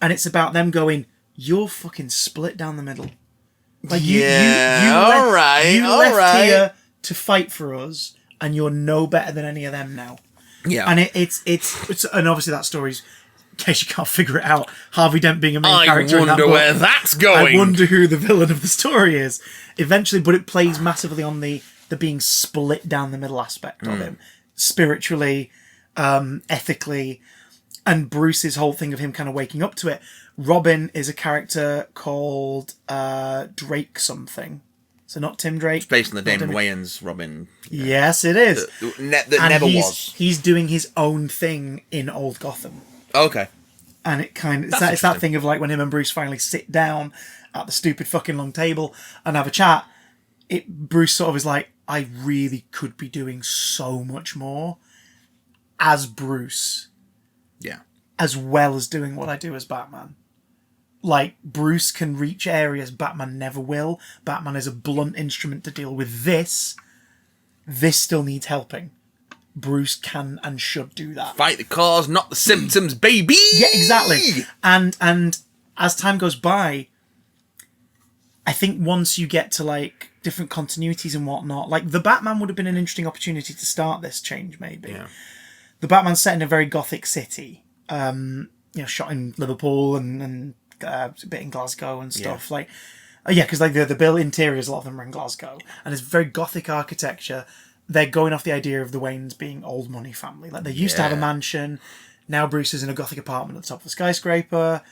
And it's about them going, you're fucking split down the middle. Like you left here to fight for us, and you're no better than any of them now. Yeah. And it's and obviously that story's, in case you can't figure it out, Harvey Dent being a main character in that book. I wonder where that's going. I wonder who the villain of the story is eventually, but it plays massively on the being split down the middle aspect of him, spiritually, ethically, and Bruce's whole thing of him kind of waking up to it. Robin is a character called Drake something. So not Tim Drake. It's based on the Damon Wayans Robin. Yes, it is. That never was. He's doing his own thing in Old Gotham. Okay. And it kind of it's that thing of like when him and Bruce finally sit down at the stupid fucking long table and have a chat. Bruce sort of is like, I really could be doing so much more as Bruce. Yeah. As well as doing what I do as Batman. Like, Bruce can reach areas Batman never will. Batman is a blunt instrument to deal with this. This still needs helping. Bruce can and should do that. Fight the cause, not the symptoms, baby! Yeah, exactly. And as time goes by, I think once you get to, like, different continuities and whatnot, like, the Batman would have been an interesting opportunity to start this change, maybe. Yeah. The Batman's set in a very gothic city. Shot in Liverpool and a bit in Glasgow and stuff. Yeah. Because the built interiors, a lot of them are in Glasgow, and it's very gothic architecture. They're going off the idea of the Waynes being old money family. Like, they used to have a mansion. Now Bruce is in a gothic apartment at the top of the skyscraper.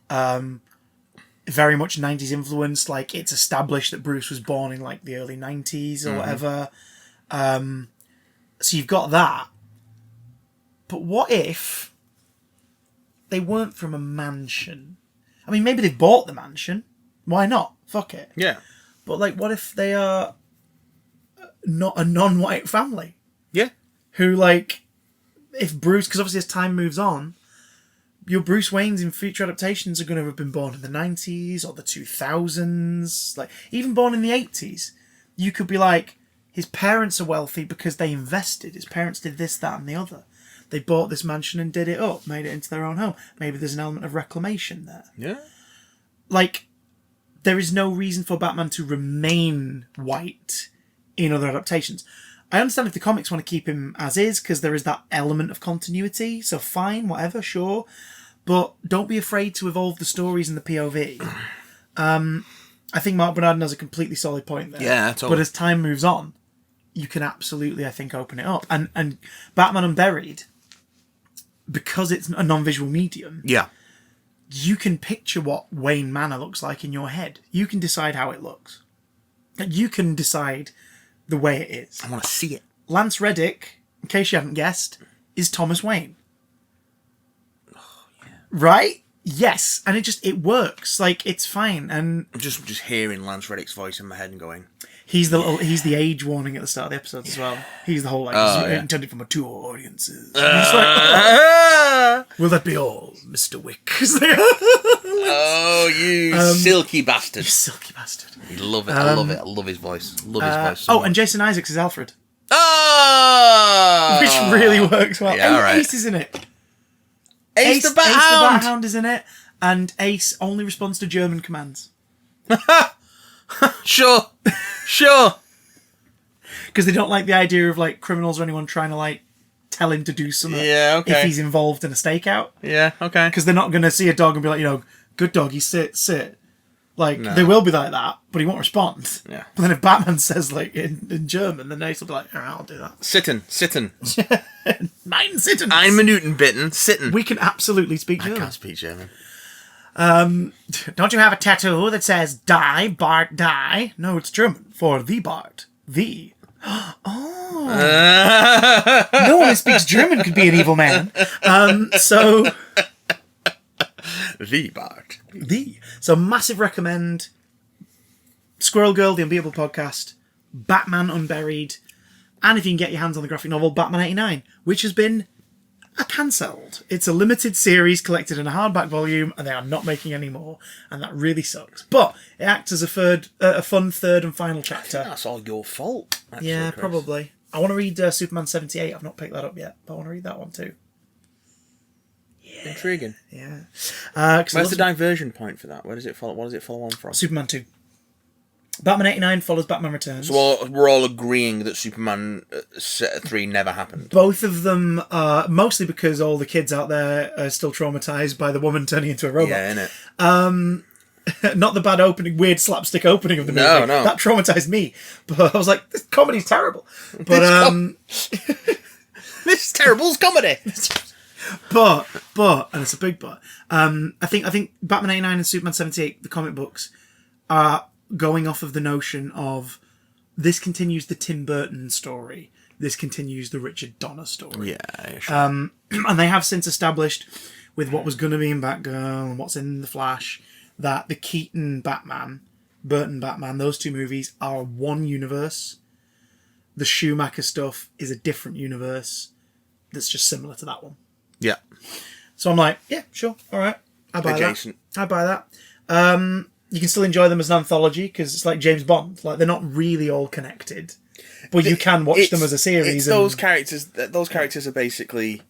Very much 90s influence. Like, it's established that Bruce was born in like the early 90s or whatever. So you've got that. But what if they weren't from a mansion? I mean, maybe they bought the mansion. Why not? Fuck it. Yeah. But, like, what if they are not a non-white family? Yeah. Who, like, if Bruce, because obviously as time moves on, your Bruce Waynes in future adaptations are going to have been born in the 90s or the 2000s, like even born in the 80s. You could be like, his parents are wealthy because they invested. His parents did this, that, and the other. They bought this mansion and did it up, made it into their own home. Maybe there's an element of reclamation there. Yeah. Like, there is no reason for Batman to remain white in other adaptations. I understand if the comics want to keep him as is, because there is that element of continuity, so fine, whatever, sure. But don't be afraid to evolve the stories in the POV. I think Mark Bernardin has a completely solid point there. Yeah, totally. But as time moves on, you can absolutely, I think, open it up. And Batman Unburied, because it's a non-visual medium, Yeah. you can picture what Wayne Manor looks like in your head. You can decide how it looks. You can decide the way it is. I want to see it. Lance Reddick, in case you haven't guessed, is Thomas Wayne. Oh, yeah. Right? Yes. And it works. Like, it's fine. And I'm just hearing Lance Reddick's voice in my head and going, he's the age warning at the start of the episodes as well. He's the whole, like, intended for mature audiences. It's like, will that be all, Mr. Wick? oh, you silky bastard. You silky bastard. You love it. I love it. I love his voice. Love his voice. So Oh, much. and Jason Isaacs is Alfred. Oh! Which really works well. Yeah, all right. Ace is in it. Ace the Ace the Bat-Hound! Bat-Hound is in it. And Ace only responds to German commands. Sure. Sure. Because they don't like the idea of, like, criminals or anyone trying to, like, tell him to do something. Yeah, okay. If he's involved in a stakeout. Yeah, okay. Because they're not going to see a dog and be like, good doggy, sit. Like, they will be like that, but he won't respond. Yeah. But then if Batman says, like, in German, then Ace will be like, all right, I'll do that. Sitten. Mein Sitten. Ein Minuten bitten. Sitten. We can absolutely speak I German. can't speak German. Don't you have a tattoo that says die, Bart, die? No, it's German for the Bart. The. Oh. No one who speaks German could be an evil man. So. The Bart. So massive recommend. Squirrel Girl, the Unbeatable podcast. Batman Unburied. And if you can get your hands on the graphic novel, Batman 89, which has been cancelled. It's a limited series collected in a hardback volume, and they are not making any more, and that really sucks. But it acts as a fun third and final chapter. That's all your fault. Actually, Yeah, Chris. probably. I want to read Superman 78. I've not picked that up yet, but I want to read that one too. Intriguing. Yeah. Where's the diversion point for that? Where does it follow? What does it follow on from? Superman 2. Batman 89 follows Batman Returns. So we're all agreeing that Superman 3 never happened. Both of them, mostly because all the kids out there are still traumatized by the woman turning into a robot. Yeah, innit? Not the bad opening, weird slapstick opening of the movie. No. That traumatized me. But I was like, this comedy's terrible. But This is terrible comedy. but and it's a big but. I think Batman 89 and Superman 78, the comic books, are going off of the notion of this continues the Tim Burton story. This continues the Richard Donner story. Yeah, sure. And they have since established with what was going to be in Batgirl and what's in The Flash that the Keaton Batman, Burton Batman, those two movies are one universe. The Schumacher stuff is a different universe that's just similar to that one. Yeah. So I'm like, yeah, sure, all right. I buy Adjacent. that. I buy that. You can still enjoy them as an anthology because it's like James Bond. Like, they're not really all connected. But you can watch them as a series. Those characters are basically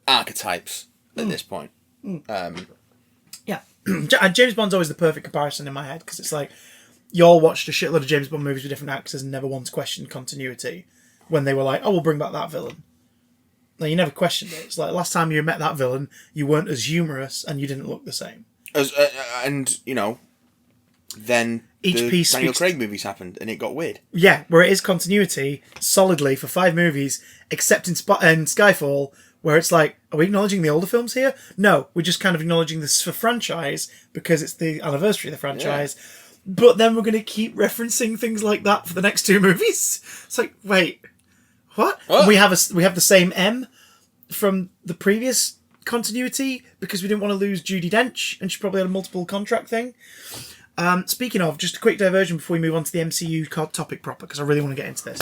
archetypes at this point. Yeah. James Bond's always the perfect comparison in my head because it's like you all watched a shitload of James Bond movies with different actors and never once questioned continuity when they were like, oh, we'll bring back that villain. No, you never questioned it. It's like last time you met that villain, you weren't as humorous and you didn't look the same. Then Each the piece Daniel speaks- Craig movies happened and it got weird. Yeah, where it is continuity solidly for 5 movies, except in Skyfall, where it's like, are we acknowledging the older films here? No, we're just kind of acknowledging this for franchise because it's the anniversary of the franchise. Yeah. But then we're going to keep referencing things like that for the next 2 movies. It's like, wait, what? And we have the same M from the previous continuity because we didn't want to lose Judi Dench, and she probably had a multiple contract thing. Speaking of, just a quick diversion before we move on to the MCU topic proper, because I really want to get into this.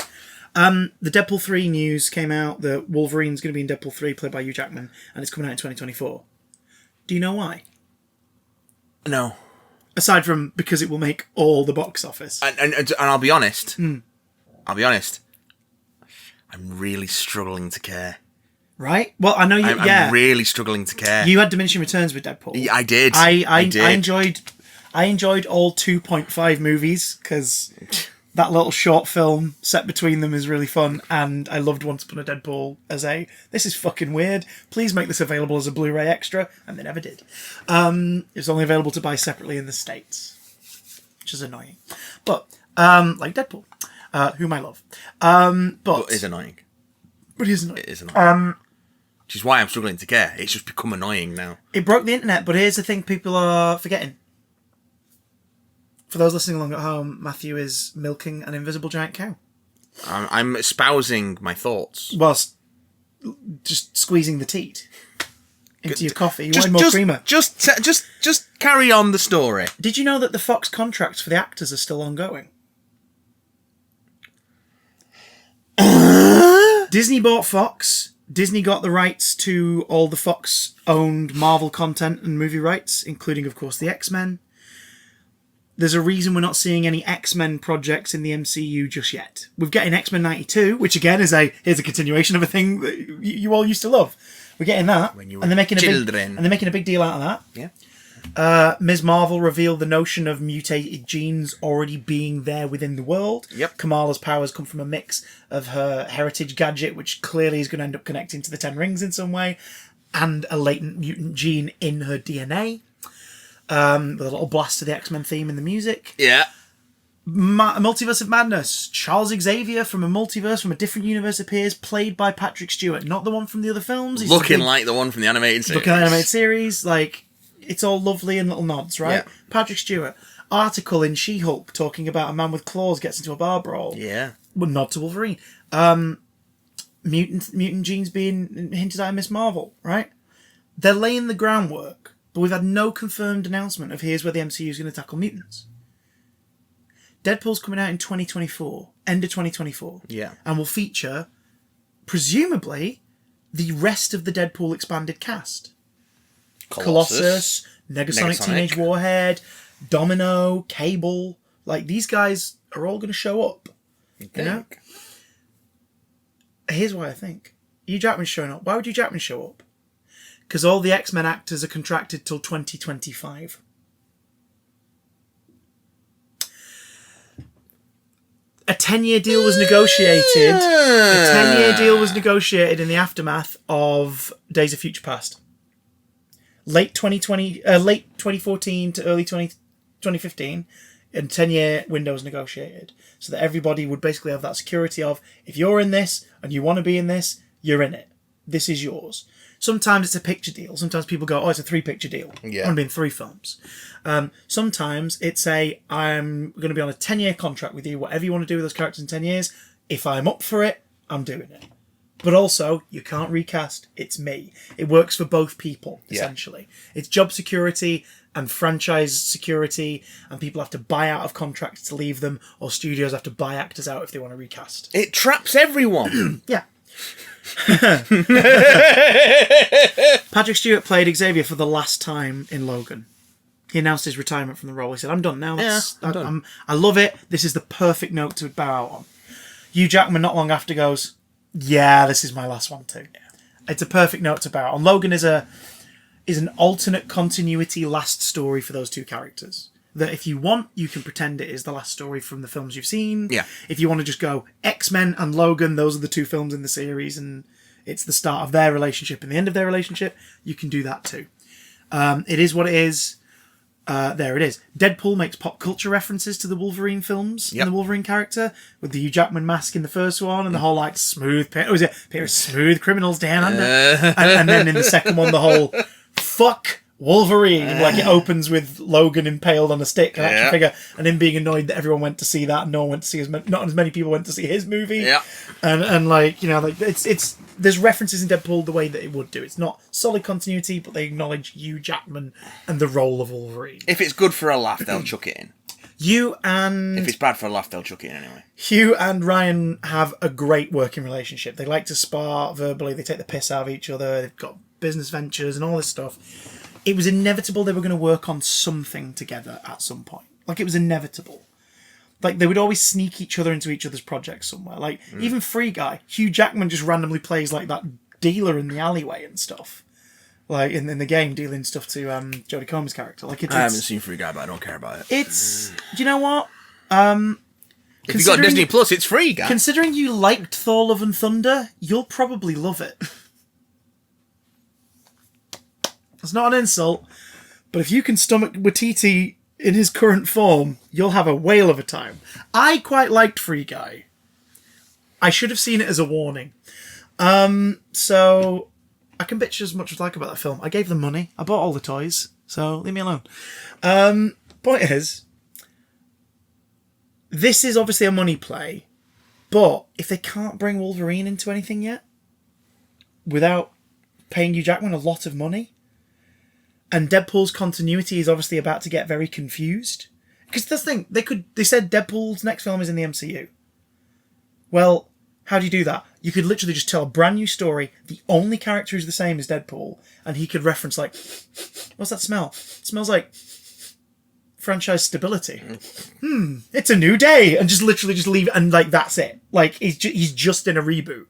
The Deadpool 3 news came out that Wolverine's going to be in Deadpool 3, played by Hugh Jackman, and it's coming out in 2024. Do you know why? No. Aside from because it will make all the box office. And I'll be honest. I'll be honest. I'm really struggling to care. Right? Well, I know you. I'm really struggling to care. You had diminishing returns with Deadpool. Yeah, I did. I did. I enjoyed all 2.5 movies because that little short film set between them is really fun, and I loved Once Upon a Deadpool as this is fucking weird. Please make this available as a Blu-ray extra, and they never did. It's only available to buy separately in the States, which is annoying. But like Deadpool, whom I love, but it is annoying. But it is annoying. It is annoying. Which is why I'm struggling to care. It's just become annoying now. It broke the internet, but here's the thing people are forgetting. For those listening along at home, Matthew is milking an invisible giant cow. I'm espousing my thoughts. Whilst just squeezing the teat into your coffee. You want more creamer. Just carry on the story. Did you know that the Fox contracts for the actors are still ongoing? Disney bought Fox. Disney got the rights to all the Fox-owned Marvel content and movie rights, including, of course, the X-Men. There's a reason we're not seeing any X-Men projects in the MCU just yet. We're getting X-Men 92, which again is here's a continuation of a thing that you all used to love. We're getting that, When you and they're making children. and they're making a big deal out of that. Yeah. Ms. Marvel revealed the notion of mutated genes already being there within the world. Yep. Kamala's powers come from a mix of her heritage gadget, which clearly is going to end up connecting to the Ten Rings in some way, and a latent mutant gene in her DNA. With a little blast to the X-Men theme in the music. Yeah. Multiverse of Madness. Charles Xavier from a multiverse, from a different universe appears, played by Patrick Stewart. Not the one from the other films. He's Looking like the one from the animated series. Looking like the animated series. Like, it's all lovely and little nods, right? Yeah. Patrick Stewart. Article in She-Hulk talking about a man with claws gets into a bar brawl. Yeah. Well, nod to Wolverine. Mutant genes being hinted at in Miss Marvel, right? They're laying the groundwork, but we've had no confirmed announcement of here's where the MCU is going to tackle mutants. Deadpool's coming out in 2024, end of 2024. Yeah. And will feature, presumably, the rest of the Deadpool expanded cast. Colossus, Negasonic Teenage Warhead, Domino, Cable. Like, these guys are all going to show up. You know? Here's why I think. Hugh Jackman's showing up. Why would Hugh Jackman show up? Because all the X-Men actors are contracted till 2025. A 10-year deal was negotiated. A 10-year deal was negotiated in the aftermath of Days of Future Past. Late 2014 to early 2015, a 10-year window was negotiated, so that everybody would basically have that security of, if you're in this and you want to be in this, you're in it. This is yours. Sometimes it's a picture deal. Sometimes people go, oh, it's a 3-picture deal. Yeah. I'm going to be in 3 films. Sometimes it's I'm going to be on a 10-year contract with you. Whatever you want to do with those characters in 10 years, if I'm up for it, I'm doing it. But also, you can't recast. It's me. It works for both people, essentially. Yeah. It's job security and franchise security, and people have to buy out of contracts to leave them, or studios have to buy actors out if they want to recast. It traps everyone. Yeah. Patrick Stewart played Xavier for the last time in Logan. He announced his retirement from the role. He said, I'm done now. I'm done. I love it. This is the perfect note to bow out on. Hugh Jackman not long after goes, yeah, this is my last one too. Yeah. It's a perfect note to bow out on. Logan is an alternate continuity last story for those two characters. That if you want, you can pretend it is the last story from the films you've seen. Yeah. If you want to just go X-Men and Logan, those are the 2 films in the series, and it's the start of their relationship and the end of their relationship, you can do that too. It is what it is. There it is. Deadpool makes pop culture references to the Wolverine films and the Wolverine character, with the Hugh Jackman mask in the first one and the whole like smooth, smooth criminals down under, and then in the second one the whole fuck Wolverine, like it opens with Logan impaled on a stick, an action figure, and him being annoyed that everyone went to see that and no one went to see not as many people went to see his movie. Yeah. And like, you know, like it's there's references in Deadpool the way that it would do. It's not solid continuity, but they acknowledge Hugh Jackman and the role of Wolverine. If it's good for a laugh, they'll chuck it in. You and If it's bad for a laugh, they'll chuck it in anyway. Hugh and Ryan have a great working relationship. They like to spar verbally. They take the piss out of each other. They've got business ventures and all this stuff. It was inevitable they were going to work on something together at some point. Like, it was inevitable. Like, they would always sneak each other into each other's projects somewhere. Like, even Free Guy, Hugh Jackman just randomly plays, like, that dealer in the alleyway and stuff. Like, in the game, dealing stuff to Jodie Comer's character. Like, I haven't seen Free Guy, but I don't care about it. It's... Do you know what? If you got Disney Plus, it's Free Guy. Considering you liked Thor: Love and Thunder, you'll probably love it. That's not an insult, but if you can stomach Waititi in his current form, you'll have a whale of a time. I quite liked Free Guy. I should have seen it as a warning. So I can bitch as much as I like about that film. I gave them money. I bought all the toys, so leave me alone. Point is, this is obviously a money play, but if they can't bring Wolverine into anything yet, without paying Hugh Jackman a lot of money, and Deadpool's continuity is obviously about to get very confused. Because that's the thing, they said Deadpool's next film is in the MCU. Well, how do you do that? You could literally just tell a brand new story, the only character who's the same as Deadpool, and he could reference, like, what's that smell? It smells like franchise stability. It's a new day, and just literally just leave, and like that's it. Like he's just in a reboot,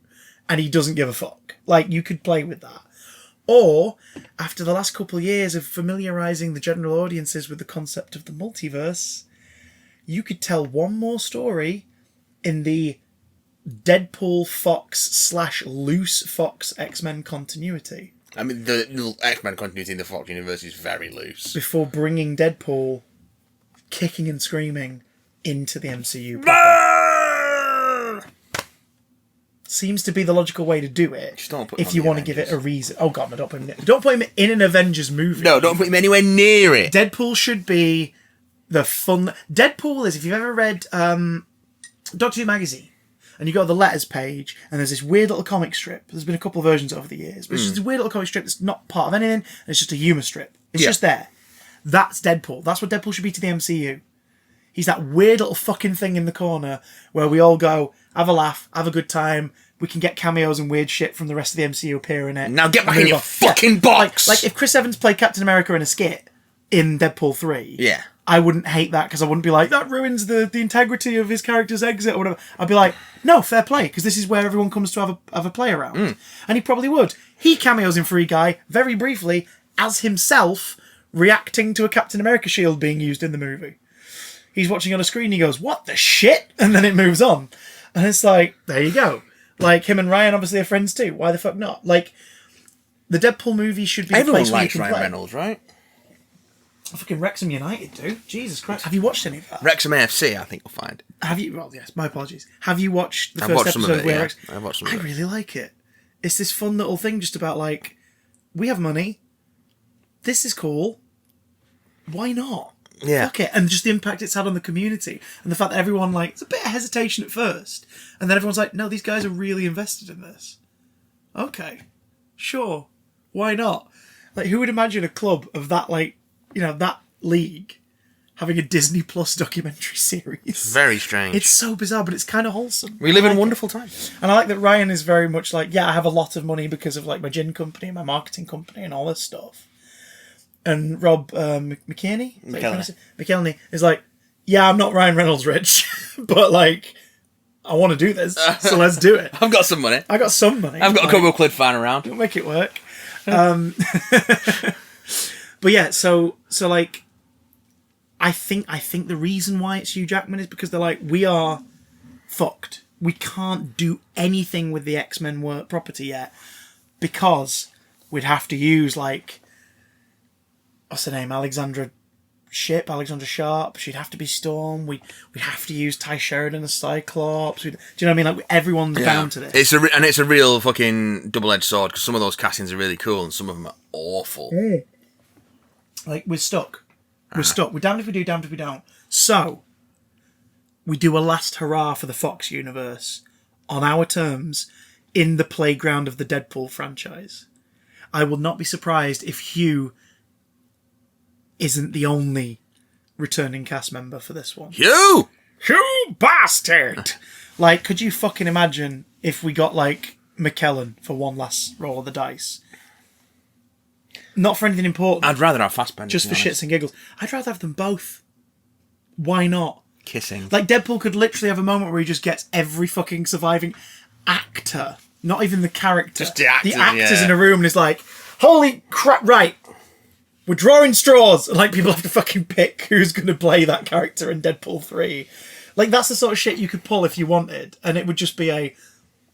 and he doesn't give a fuck. Like you could play with that, or after the last couple of years of familiarizing the general audiences with the concept of the multiverse, you could tell one more story in the Deadpool Fox / loose Fox X-Men continuity. I mean, the X-Men continuity in the Fox universe is very loose. Before bringing Deadpool kicking and screaming into the MCU. Seems to be the logical way to do it. Just don't put if you want to give it a reason. Oh god, no, don't put him in an Avengers movie. No, don't put him anywhere near it. Deadpool should be the fun. Deadpool is, if you've ever read Doctor Who magazine, and you go to the letters page, and there's this weird little comic strip. There's been a couple of versions over the years, but it's just a weird little comic strip that's not part of anything, and it's just a humour strip. It's just there. That's Deadpool. That's what Deadpool should be to the MCU. He's that weird little fucking thing in the corner where we all go, have a laugh, have a good time. We can get cameos and weird shit from the rest of the MCU appear in it. Now get back in your fucking box! Like if Chris Evans played Captain America in a skit in Deadpool 3, yeah, I wouldn't hate that because I wouldn't be like, that ruins the integrity of his character's exit or whatever. I'd be like, no, fair play, because this is where everyone comes to have a play around. And he probably would. He cameos in Free Guy very briefly as himself reacting to a Captain America shield being used in the movie. He's watching on a screen, he goes, what the shit? And then it moves on. And it's like, there you go. Like, him and Ryan obviously are friends too. Why the fuck not? Like, the Deadpool movie should be the everyone place where you likes can Ryan play. Reynolds, right? Fucking Wrexham United, dude. Jesus Christ. Have you watched any of that? Wrexham AFC, I think you'll find. Have you? Well, yes, my apologies. Have you watched the I've first watched some episode of it, where yeah. Wrexham... I've watched some of I it. really like it. It's this fun little thing just about, like, we have money. This is cool. Why not? Yeah. Fuck it. And just the impact it's had on the community. And the fact that everyone, like, it's a bit of hesitation at first. And then everyone's like, no, these guys are really invested in this. Okay. Sure. Why not? Like, who would imagine a club of that, like, you know, that league having a Disney Plus documentary series? Very strange. It's so bizarre, but it's kind of wholesome. We live I in like wonderful times. And I like that Ryan is very much like, yeah, I have a lot of money because of, like, my gin company, my marketing company, and all this stuff. And Rob McKinney? McKelney is like, yeah, I'm not Ryan Reynolds rich, but, like, I want to do this, so let's do it. I've got some money. I got some money. I've got a couple of quid flying around. We'll make it work. But yeah, so like, I think the reason why it's Hugh Jackman is because they're like, we are fucked. We can't do anything with the X-Men property yet because we'd have to use, like, what's her name? Alexandra Sharp. She'd have to be Storm. We'd have to use Ty Sheridan as Cyclops. Do you know what I mean? Like, everyone's bound to this. It's a real fucking double-edged sword because some of those castings are really cool and some of them are awful. Like, we're stuck. We're stuck. We're damned if we do, damned if we don't. So, we do a last hurrah for the Fox universe on our terms in the playground of the Deadpool franchise. I will not be surprised if Hugh isn't the only returning cast member for this one. You! You bastard! Like, could you fucking imagine if we got, like, McKellen for one last roll of the dice? Not for anything important. I'd rather have Fassbender. Just for shits and giggles. I'd rather have them both. Why not? Kissing. Like, Deadpool could literally have a moment where he just gets every fucking surviving actor, not even the character. Just the actors, in a room, and is like, holy crap, right, we're drawing straws. And, like, people have to fucking pick who's going to play that character in Deadpool 3. Like, that's the sort of shit you could pull if you wanted, and it would just be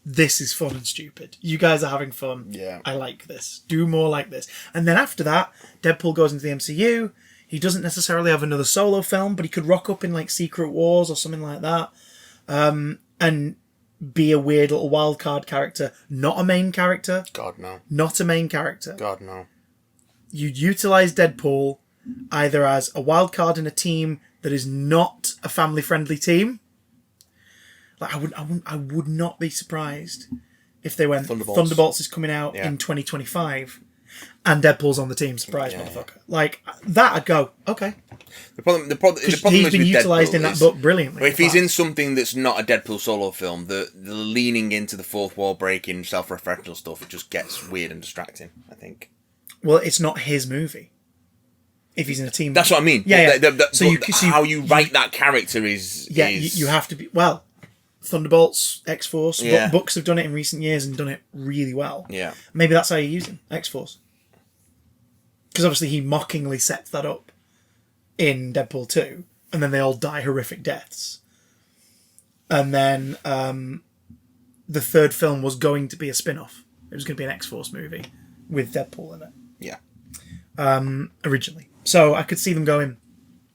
this is fun and stupid. You guys are having fun. Yeah. I like this. Do more like this. And then after that, Deadpool goes into the MCU. He doesn't necessarily have another solo film, but he could rock up in, like, Secret Wars or something like that. And be a weird little wild card character. Not a main character. God, no. Not a main character. God, no. You'd utilise Deadpool either as a wild card in a team that is not a family-friendly team. Like, I would not be surprised if they went Thunderbolts is coming out in 2025 and Deadpool's on the team. Surprise, motherfucker. Like, that I'd go, okay. The problem he's been utilised in that book brilliantly. If he's in something that's not a Deadpool solo film, the leaning into the fourth wall breaking, self-referential stuff, it just gets weird and distracting, I think. Well, it's not his movie. If he's in a team. That's what I mean. Yeah. How you write that character is... Yeah, you have to be... Well, Thunderbolts, X-Force, books have done it in recent years and done it really well. Yeah. Maybe that's how you use him, X-Force. Because obviously he mockingly sets that up in Deadpool 2, and then they all die horrific deaths. And then the third film was going to be a spin-off. It was going to be an X-Force movie with Deadpool in it. Yeah. Originally. So I could see them going,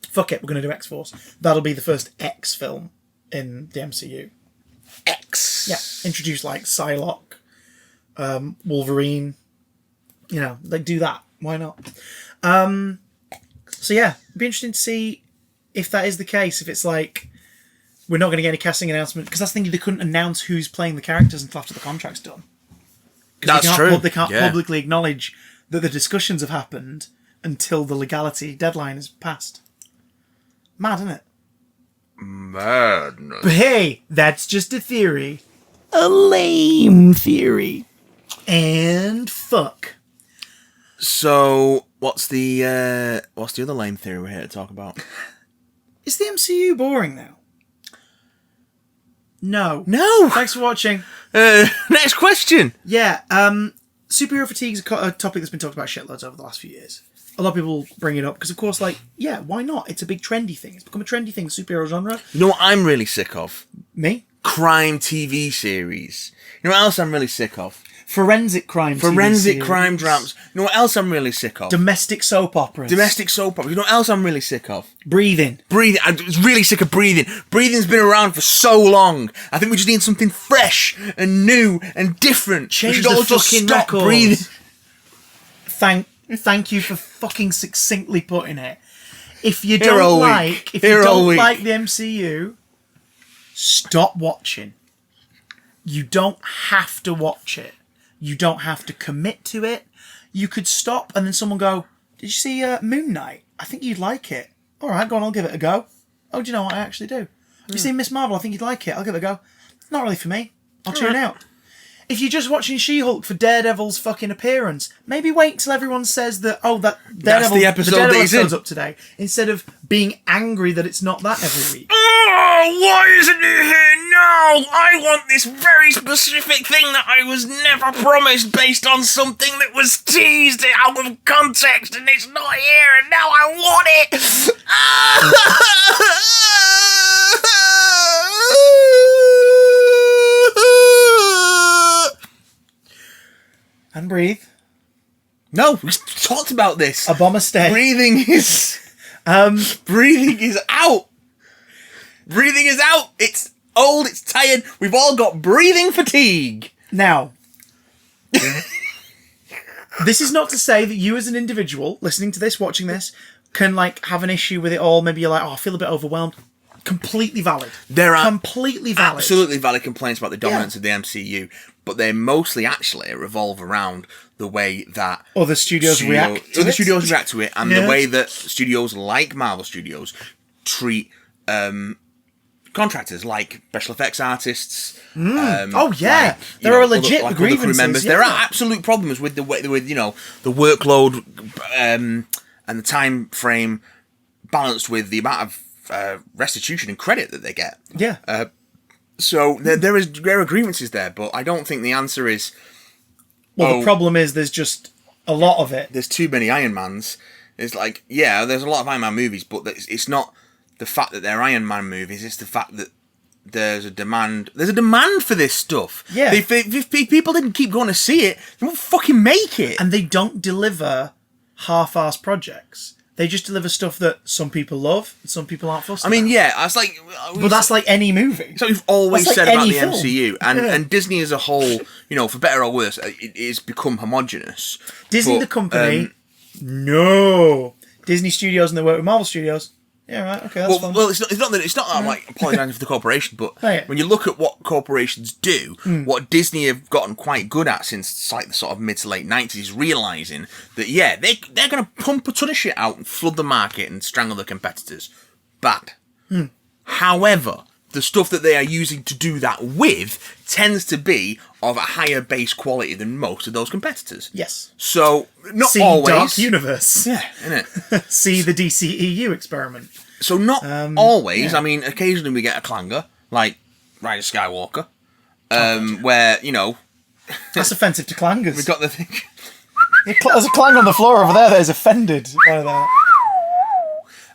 fuck it, we're going to do X-Force. That'll be the first X film in the MCU. X. Yeah. Introduce, like, Psylocke, Wolverine. You know, like, do that. Why not? So yeah, it'd be interesting to see if that is the case. If it's like, we're not going to get any casting announcement, because that's the thing, they couldn't announce who's playing the characters until after the contract's done. That's true. They can't publicly acknowledge that the discussions have happened until the legality deadline is passed. Mad, isn't it? Madness. But hey, that's just a theory. A lame theory. And fuck. So, what's the other lame theory we're here to talk about? Is the MCU boring now? No. No! Thanks for watching. Next question! Yeah, superhero fatigue is a topic that's been talked about shitloads over the last few years. A lot of people bring it up because, of course, like, yeah, why not? It's a big trendy thing. It's become a trendy thing, the superhero genre. You know what I'm really sick of? Me? Crime TV series. You know what else I'm really sick of? Forensic crime Forensic crime dramas. You know what else I'm really sick of? Domestic soap operas. Domestic soap operas. You know what else I'm really sick of? Breathing. Breathing. I'm really sick of breathing. Breathing's been around for so long. I think we just need something fresh and new and different. Change we the should all just fucking stop records. breathing. Thank you for fucking succinctly putting it. If you don't like the MCU, stop watching. You don't have to watch it. You don't have to commit to it. You could stop and then someone go, did you see Moon Knight? I think you'd like it. All right, go on, I'll give it a go. Oh, do you know what? I actually do. Have you seen Miss Marvel? I think you'd like it. I'll give it a go. Not really for me. I'll tune out. If you're just watching She-Hulk for Daredevil's fucking appearance, maybe wait till everyone says that, oh, that Daredevil, the episode Daredevil that he's in. episode's up today, instead of being angry that it's not that every week. Oh, why isn't it here now? I want this very specific thing that I was never promised based on something that was teased out of context and it's not here and now I want it. And breathe. No, we talked about this. A bomber stay. Breathing is out. Breathing is out. It's old. It's tired. We've all got breathing fatigue. Now, this is not to say that you as an individual listening to this, watching this, can like have an issue with it all. Maybe you're like, oh, I feel a bit overwhelmed. completely valid. There are completely valid. absolutely valid complaints about the dominance of the MCU, but they mostly actually revolve around the way that other studios react to it, and the way that studios like Marvel Studios treat contractors like special effects artists. There are legit grievances. Crew members. Yeah. There are absolute problems with the workload and the time frame balanced with the amount of restitution and credit that they get. Yeah. So there are grievances there, but I don't think the answer is. Well, the problem is there's just a lot of it. There's too many Iron Mans. It's like, yeah, there's a lot of Iron Man movies, but it's not the fact that they're Iron Man movies. It's the fact that there's a demand. There's a demand for this stuff. Yeah. If people didn't keep going to see it, they won't fucking make it. And they don't deliver half-assed projects. They just deliver stuff that some people love and some people aren't fussed I mean, about. yeah, that's like. But that's like any movie. So we've always That's like said about any the film. MCU and Disney as a whole, for better or worse, it is become homogenous. Disney, But, the company, no. Disney Studios and they work with Marvel Studios. Yeah, right. Okay, that's fine. Well, it's not that I'm like apologising for the corporation, but Right. when you look at what corporations do, what Disney have gotten quite good at since like the sort of mid to late 90s is realising that they're going to pump a ton of shit out and flood the market and strangle their competitors. Bad. However, the stuff that they are using to do that with tends to be of a higher base quality than most of those competitors. Yes. So not See always. Dark Universe. Yeah, innit? See the DCEU experiment. So not always. I mean, occasionally we get a clanger, like Rise of Skywalker, where, That's offensive to clangers. we've got the thing. There's a clang on the floor over there that is offended by that.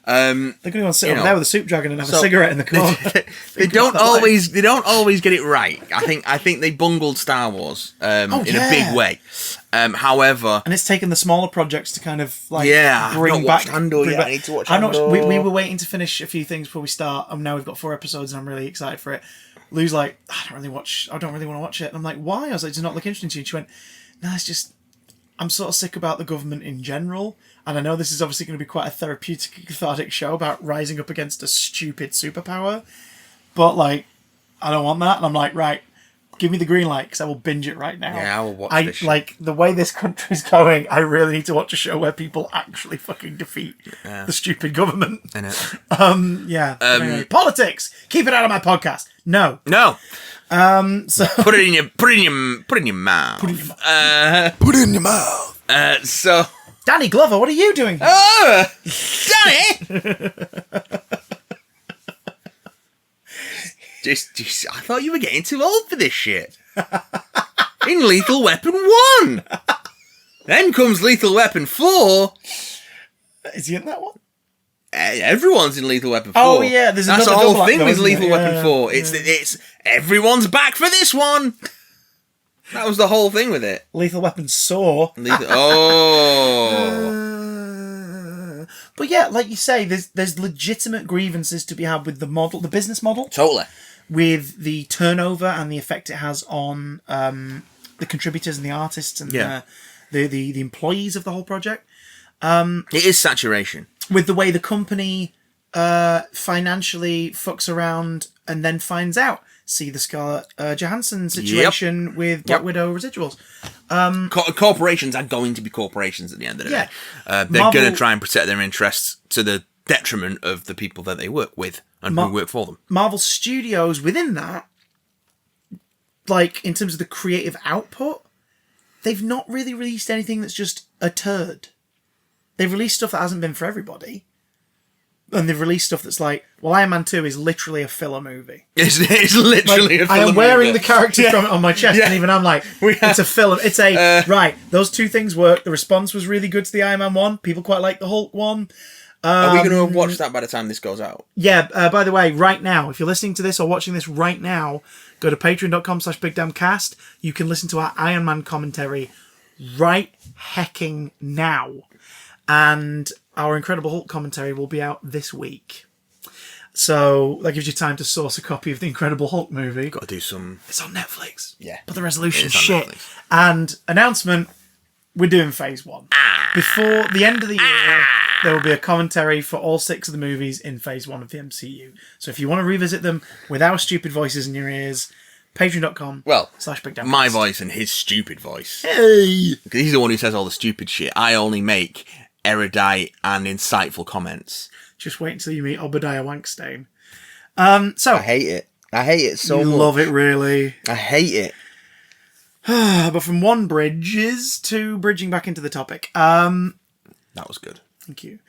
They're going to go and sit over there with a soup dragon and have a cigarette in the corner. They don't always get it right. I think they bungled Star Wars in a big way. However, and it's taken the smaller projects to kind of like I've bring not back. watched Andor yet. back- I need to watch I'm not- Andor. we were waiting to finish a few things before we start, and now we've got 4 episodes, and I'm really excited for it. Lou's like, I don't really want to watch it. And I'm like, why? I was like, does it not look interesting to you? And she went, no, it's just, I'm sort of sick about the government in general. And I know this is obviously going to be quite a therapeutic, cathartic show about rising up against a stupid superpower. But, like, I don't want that. And I'm like, right, give me the green light, because I will binge it right now. Yeah, I will watch this shit. Like, the way this country's going, I really need to watch a show where people actually fucking defeat the stupid government. innit? Yeah. Anyway, politics! Keep it out of my podcast. No. So Put it in your mouth. Put it in your mouth. So. Danny Glover, what are you doing here? Oh, Danny! just, I thought you were getting too old for this shit. In Lethal Weapon 1. Then comes Lethal Weapon 4. Is he in that one? Everyone's in Lethal Weapon 4. Oh, yeah, there's That's the another whole double thing act, with though, isn't Lethal it? Weapon 4. It's everyone's back for this one. That was the whole thing with it. Lethal Weapon Saw. But yeah, like you say, there's legitimate grievances to be had with the business model. Totally. With the turnover and the effect it has on the contributors and the artists and the employees of the whole project. It is saturation. With the way the company financially fucks around and then finds out. See the Scarlett Johansson situation with Black Widow residuals. Corporations are going to be corporations at the end of the day. They're Marvel- going to try and protect their interests to the detriment of the people that they work with and who work for them. Marvel Studios within that, like in terms of the creative output, they've not really released anything that's just a turd. They've released stuff that hasn't been for everybody. And they've released stuff that's like, well, Iron Man 2 is literally a filler movie. It's literally a filler I am wearing movie. the character from it on my chest, and even I'm like, it's a filler. It's a, right, those two things work. The response was really good to the Iron Man 1. People quite like the Hulk 1. Are we going to have watched that by the time this goes out? Yeah, by the way, right now, if you're listening to this or watching this right now, go to patreon.com/bigdamncast. You can listen to our Iron Man commentary right hecking now. And our Incredible Hulk commentary will be out this week. So that gives you time to source a copy of the Incredible Hulk movie. Got to do some... It's on Netflix. Yeah. But the resolution's It is on shit. Netflix. And announcement, we're doing phase 1. Before the end of the year, there will be a commentary for all 6 of the movies in Phase 1 of the MCU. So if you want to revisit them with our stupid voices in your ears, patreon.com/breakdown. My voice and his stupid voice. Hey! Because he's the one who says all the stupid shit. I only make erudite and insightful comments. Just wait until you meet Obadiah Wankstein. So I hate it. I hate it so much. You love it, really. I hate it. But from one bridges to bridging back into the topic. That was good. Thank you.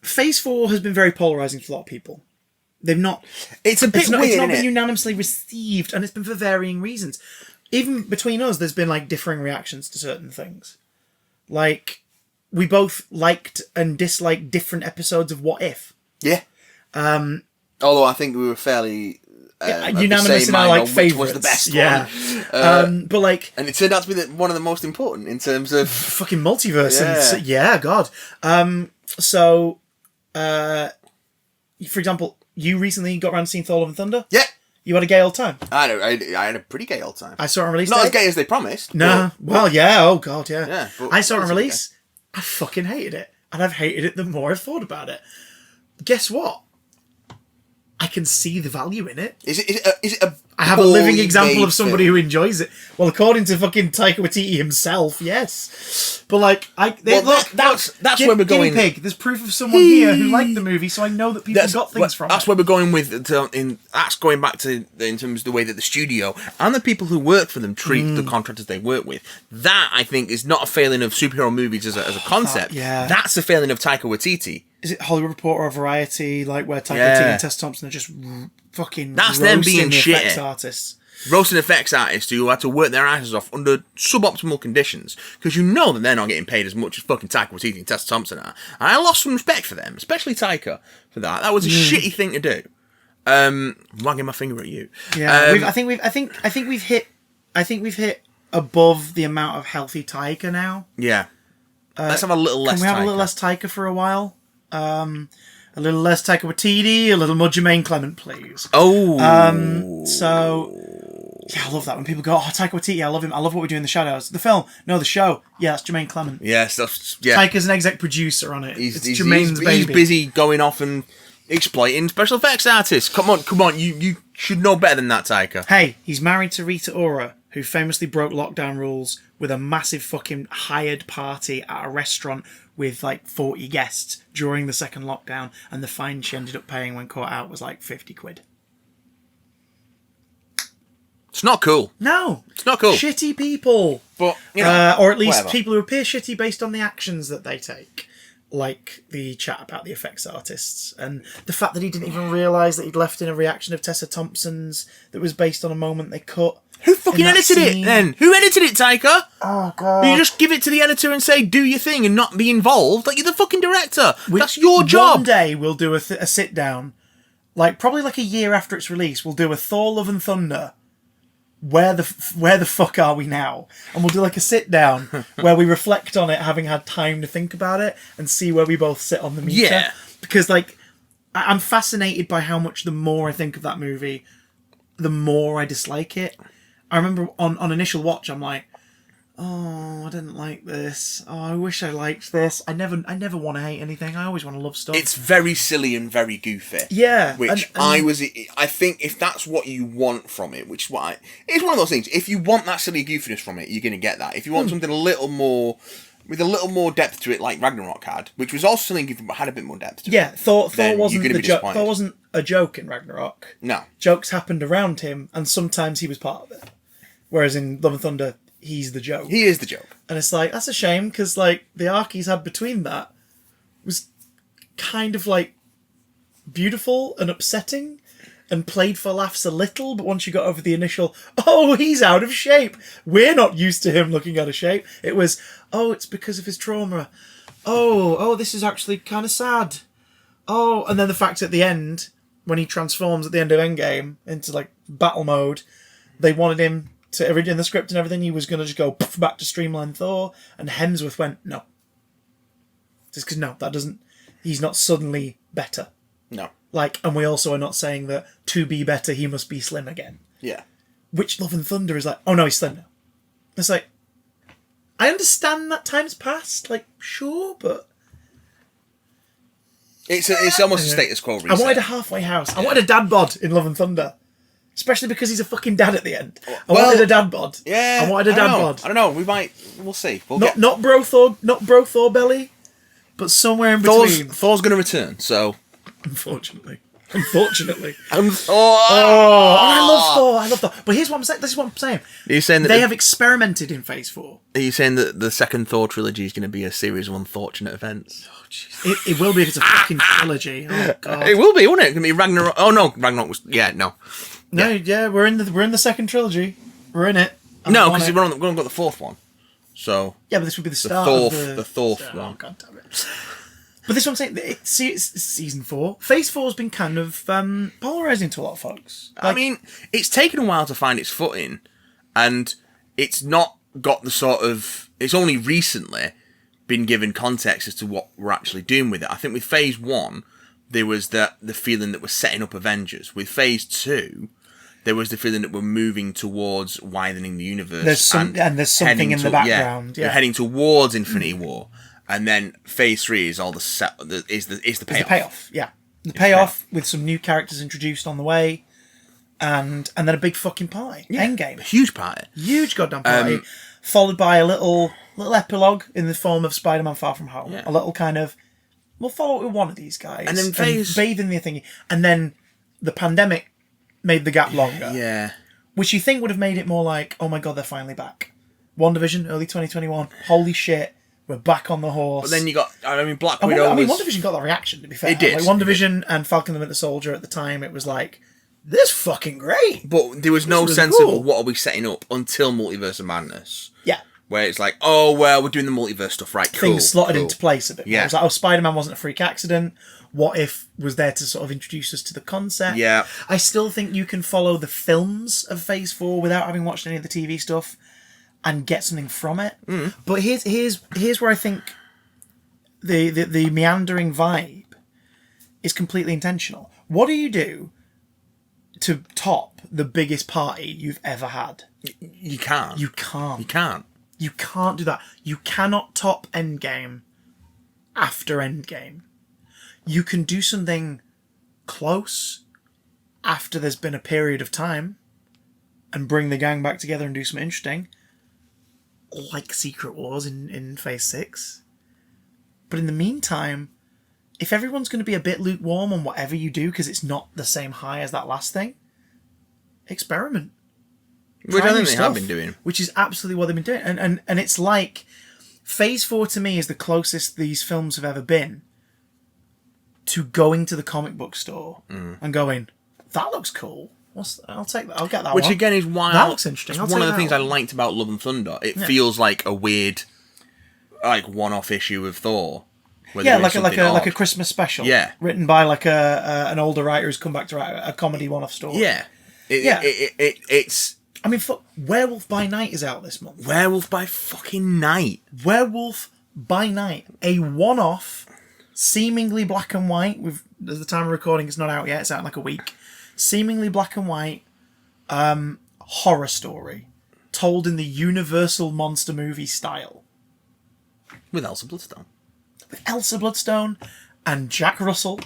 Phase 4 has been very polarising for a lot of people. They've not... It's a bit weird, It's not isn't been it? unanimously received, and it's been for varying reasons. Even between us, there's been, like, differing reactions to certain things. Like, we both liked and disliked different episodes of What If. Yeah. Although I think we were fairly... unanimous in our, like, favourites. Was the best one. But, like... And it turned out to be one of the most important in terms of... Fucking multiverse. God. So, for example, you recently got around to seeing Thor: Love and Thunder? Yeah. You had a gay old time? I had a pretty gay old time. I saw it on release Not day. as gay as they promised. No. Well, yeah. Oh, God, yeah. Yeah. I saw it on release. I fucking hated it. And I've hated it the more I've thought about it. Guess what? I can see the value in it. Is it a I have a living poorly example made of somebody film? who enjoys it. Well, according to fucking Taika Waititi himself, yes. But like, that's where we're going. Guinea pig. There's proof of someone here who liked the movie, so I know that people got things from it. That's where we're going with. That's going back to in terms of the way that the studio and the people who work for them treat the contractors they work with. That I think is not a failing of superhero movies as a concept. That's a failing of Taika Waititi. Is it Hollywood Reporter or Variety, like where Taika Waititi and Tessa Thompson are just fucking that's them being the shit effects artists. Roasting effects artists who had to work their asses off under suboptimal conditions because you know that they're not getting paid as much as fucking Taika Waititi and Tessa Thompson are. And I lost some respect for them, especially Taika, for that. That was a shitty thing to do. Wagging my finger at you. Yeah, I think we've hit above the amount of healthy Taika now. Yeah. Let's have a little less. Can we have a little less Taika for a while? A little less Taika Waititi, a little more Jermaine Clement, please. So, yeah, I love that when people go, "Oh, Taika Waititi, I love him. I love what we do in the shadows." The film, no, the show. Yeah, that's Jermaine Clement. Yes, yeah. Taika's an exec producer on it. It's Jermaine's baby. He's busy going off and exploiting special effects artists. Come on, you should know better than that, Taika. Hey, he's married to Rita Ora, who famously broke lockdown rules with a massive fucking hired party at a restaurant with like 40 guests during the second lockdown, and the fine she ended up paying when caught out was like 50 quid. It's not cool. No. It's not cool. Shitty people. But, you know, or at least whatever. people who appear shitty based on the actions that they take. Like the chat about the effects artists, and the fact that he didn't even realise that he'd left in a reaction of Tessa Thompson's that was based on a moment they cut. Who fucking edited it then? Who edited it, Taika? Oh, God. You just give it to the editor and say, do your thing and not be involved? Like, you're the fucking director. That's your job. One day we'll do a sit-down, like, probably like a year after its release, we'll do a Thor: Love and Thunder. Where the fuck are we now? And we'll do like a sit-down where we reflect on it, having had time to think about it, and see where we both sit on the meter. Yeah. Because, like, I'm fascinated by how much the more I think of that movie, the more I dislike it. I remember on initial watch, I'm like, oh, I didn't like this. Oh, I wish I liked this. I never want to hate anything. I always want to love stuff. It's very silly and very goofy. Yeah. Which I think if that's what you want from it, which is what it's one of those things. If you want that silly goofiness from it, you're going to get that. If you want something a little more, with a little more depth to it, like Ragnarok had, which was also silly and goofy, but had a bit more depth to it. Yeah, Thor then wasn't you're gonna the be joke. disappointed. Thor wasn't a joke in Ragnarok. No. Jokes happened around him, and sometimes he was part of it. Whereas in Love and Thunder, he's the joke. He is the joke. And it's like, that's a shame, because like the arc he's had between that was kind of like beautiful and upsetting and played for laughs a little, but once you got over the initial, oh, he's out of shape, we're not used to him looking out of shape, it was, oh, it's because of his trauma. Oh, this is actually kind of sad. Oh, and then the fact at the end, when he transforms at the end of Endgame into like battle mode, they wanted him to, in the script and everything, he was going to just go back to streamline Thor, and Hemsworth went, no. Just because, no, that doesn't, he's not suddenly better. No. Like, and we also are not saying that to be better, he must be slim again. Yeah. Which Love and Thunder is like, oh no, he's slim now. It's like, I understand that time's passed, like, sure, but It's almost a status quo reset. I wanted a halfway house. I wanted a dad bod in Love and Thunder. Especially because he's a fucking dad at the end. I wanted a dad bod. Yeah. I wanted a dad bod. I don't know. We'll see. Not bro Thor belly, but somewhere in between. Thor's going to return, so... Unfortunately. And I love Thor. But here's what I'm saying. This is what I'm saying. Are you saying that they have experimented in Phase 4. Are you saying that the second Thor trilogy is going to be a series of unfortunate events? Oh, jeez. It will be if it's a fucking trilogy. Oh, God. It will be, won't it? It's going to be Ragnarok. Oh, no. Ragnarok was... Yeah, no. No, yeah, we're in the second trilogy. We're in it. No, because we're going to got the fourth one. So... Yeah, but this would be the start of the fourth one. Oh, God damn it. But this is what I'm saying. It's season 4. Phase 4 has been kind of polarising to a lot of folks. I mean, it's taken a while to find its footing, and it's not got the sort of... It's only recently been given context as to what we're actually doing with it. I think with Phase 1, there was the feeling that we're setting up Avengers. With Phase 2, there was the feeling that we're moving towards widening the universe. There's something in the background. We're heading towards Infinity War. And then Phase 3 is all the payoff. It's the payoff, yeah. The payoff with some new characters introduced on the way, and then a big fucking party. Yeah, Endgame. A huge party. Huge goddamn party. Followed by a little epilogue in the form of Spider-Man Far From Home. Yeah. A little kind of, we'll follow it with one of these guys. And then bathe in the thingy. And then the pandemic made the gap longer. Yeah. Which you think would have made it more like, oh my God, they're finally back. WandaVision, early 2021. Holy shit. We're back on the horse. But then you got, Black Widow. WandaVision got that reaction, to be fair. It did. Like, WandaVision and Falcon and the Winter Soldier at the time, it was like, this fucking great. But there was no sense of what are we setting up until Multiverse of Madness. Yeah. Where it's like, oh, well, we're doing the multiverse stuff, right? Cool. Things slotted into place a bit. Yeah. It was like, oh, Spider-Man wasn't a freak accident. What If was there to sort of introduce us to the concept. Yeah. I still think you can follow the films of Phase 4 without having watched any of the TV stuff and get something from it. Mm. But here's where I think the meandering vibe is completely intentional. What do you do to top the biggest party you've ever had? You can't. You can't. You can't. You can't do that. You cannot top Endgame after Endgame. You can do something close after there's been a period of time and bring the gang back together and do something interesting, like Secret Wars in Phase 6. But in the meantime, if everyone's going to be a bit lukewarm on whatever you do because it's not the same high as that last thing, experiment. Which I think they have been doing. Which is absolutely what they've been doing. And it's like, Phase 4 to me is the closest these films have ever been to going to the comic book store and going, that looks cool. I'll take that. I'll get that Which one. Again is why that looks interesting. One of the things I liked about Love and Thunder. It feels like a weird, like one-off issue of Thor. Yeah, like a Christmas special. Yeah, written by like an older writer who's come back to write a comedy one-off story. Yeah, it's. I mean, Werewolf by Night is out this month. Werewolf by fucking Night. Werewolf by Night, a one-off, seemingly black and white. At the time of recording, it's not out yet. It's out in like a week. Seemingly black and white horror story told in the Universal monster movie style. With Elsa Bloodstone. With Elsa Bloodstone and Jack Russell,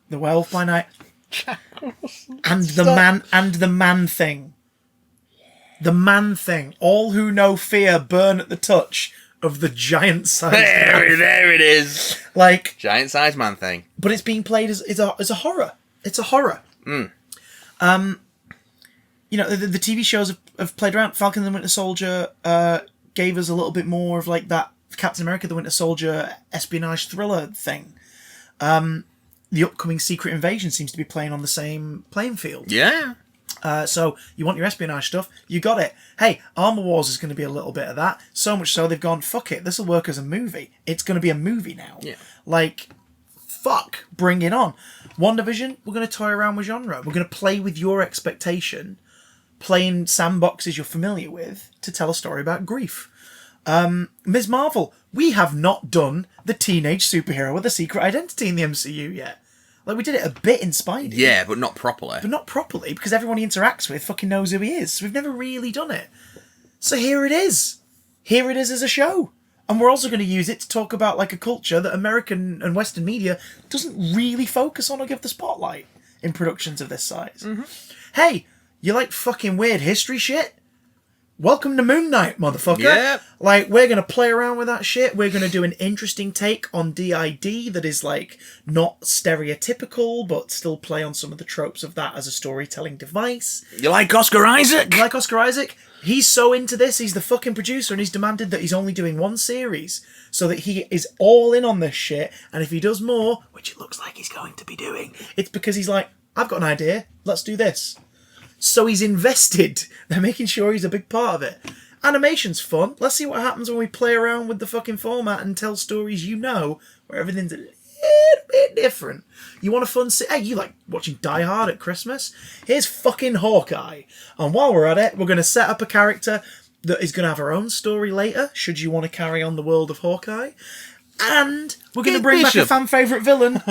the Werewolf by Night. Jack Russell. And the Man Thing. The Man Thing. All who know fear burn at the touch of the giant size. There it is. Like giant size Man Thing. But it's being played as a horror. It's a horror. Mm. You know, the TV shows have played around. Falcon and the Winter Soldier gave us a little bit more of like that Captain America the Winter Soldier espionage thriller thing. The upcoming Secret Invasion seems to be playing on the same playing field. Yeah. So you want your espionage stuff, you got it. Hey, Armor Wars is going to be a little bit of that. So much so they've gone, fuck it, this will work as a movie. It's going to be a movie now. Yeah. Like, fuck, bring it on. WandaVision, we're going to toy around with genre. We're going to play with your expectation, playing sandboxes you're familiar with to tell a story about grief. Ms. Marvel, we have not done the teenage superhero with a secret identity in the MCU yet. Like, we did it a bit in Spidey. Yeah, but not properly. But not properly, because everyone he interacts with fucking knows who he is. So we've never really done it. So here it is. Here it is as a show. And we're also going to use it to talk about like a culture that American and Western media doesn't really focus on or give the spotlight in productions of this size. Hey, you like fucking weird history shit? Welcome to Moon Knight, motherfucker. Yep. Like, we're going to play around with that shit. We're going to do an interesting take on DID that is, like, not stereotypical, but still play on some of the tropes of that as a storytelling device. You like Oscar Isaac? You like Oscar Isaac? He's so into this, he's the fucking producer, and he's demanded that he's only doing one series, so that he is all in on this shit, and if he does more, which it looks like he's going to be doing, it's because he's like, I've got an idea, let's do this. So he's invested. They're making sure he's a big part of it. Animation's fun. Let's see what happens when we play around with the fucking format and tell stories where everything's a little bit different. You want a fun... Hey, you like watching Die Hard at Christmas? Here's fucking Hawkeye. And while we're at it, we're going to set up a character that is going to have her own story later, should you want to carry on the world of Hawkeye. And we're going to bring back a fan favourite villain.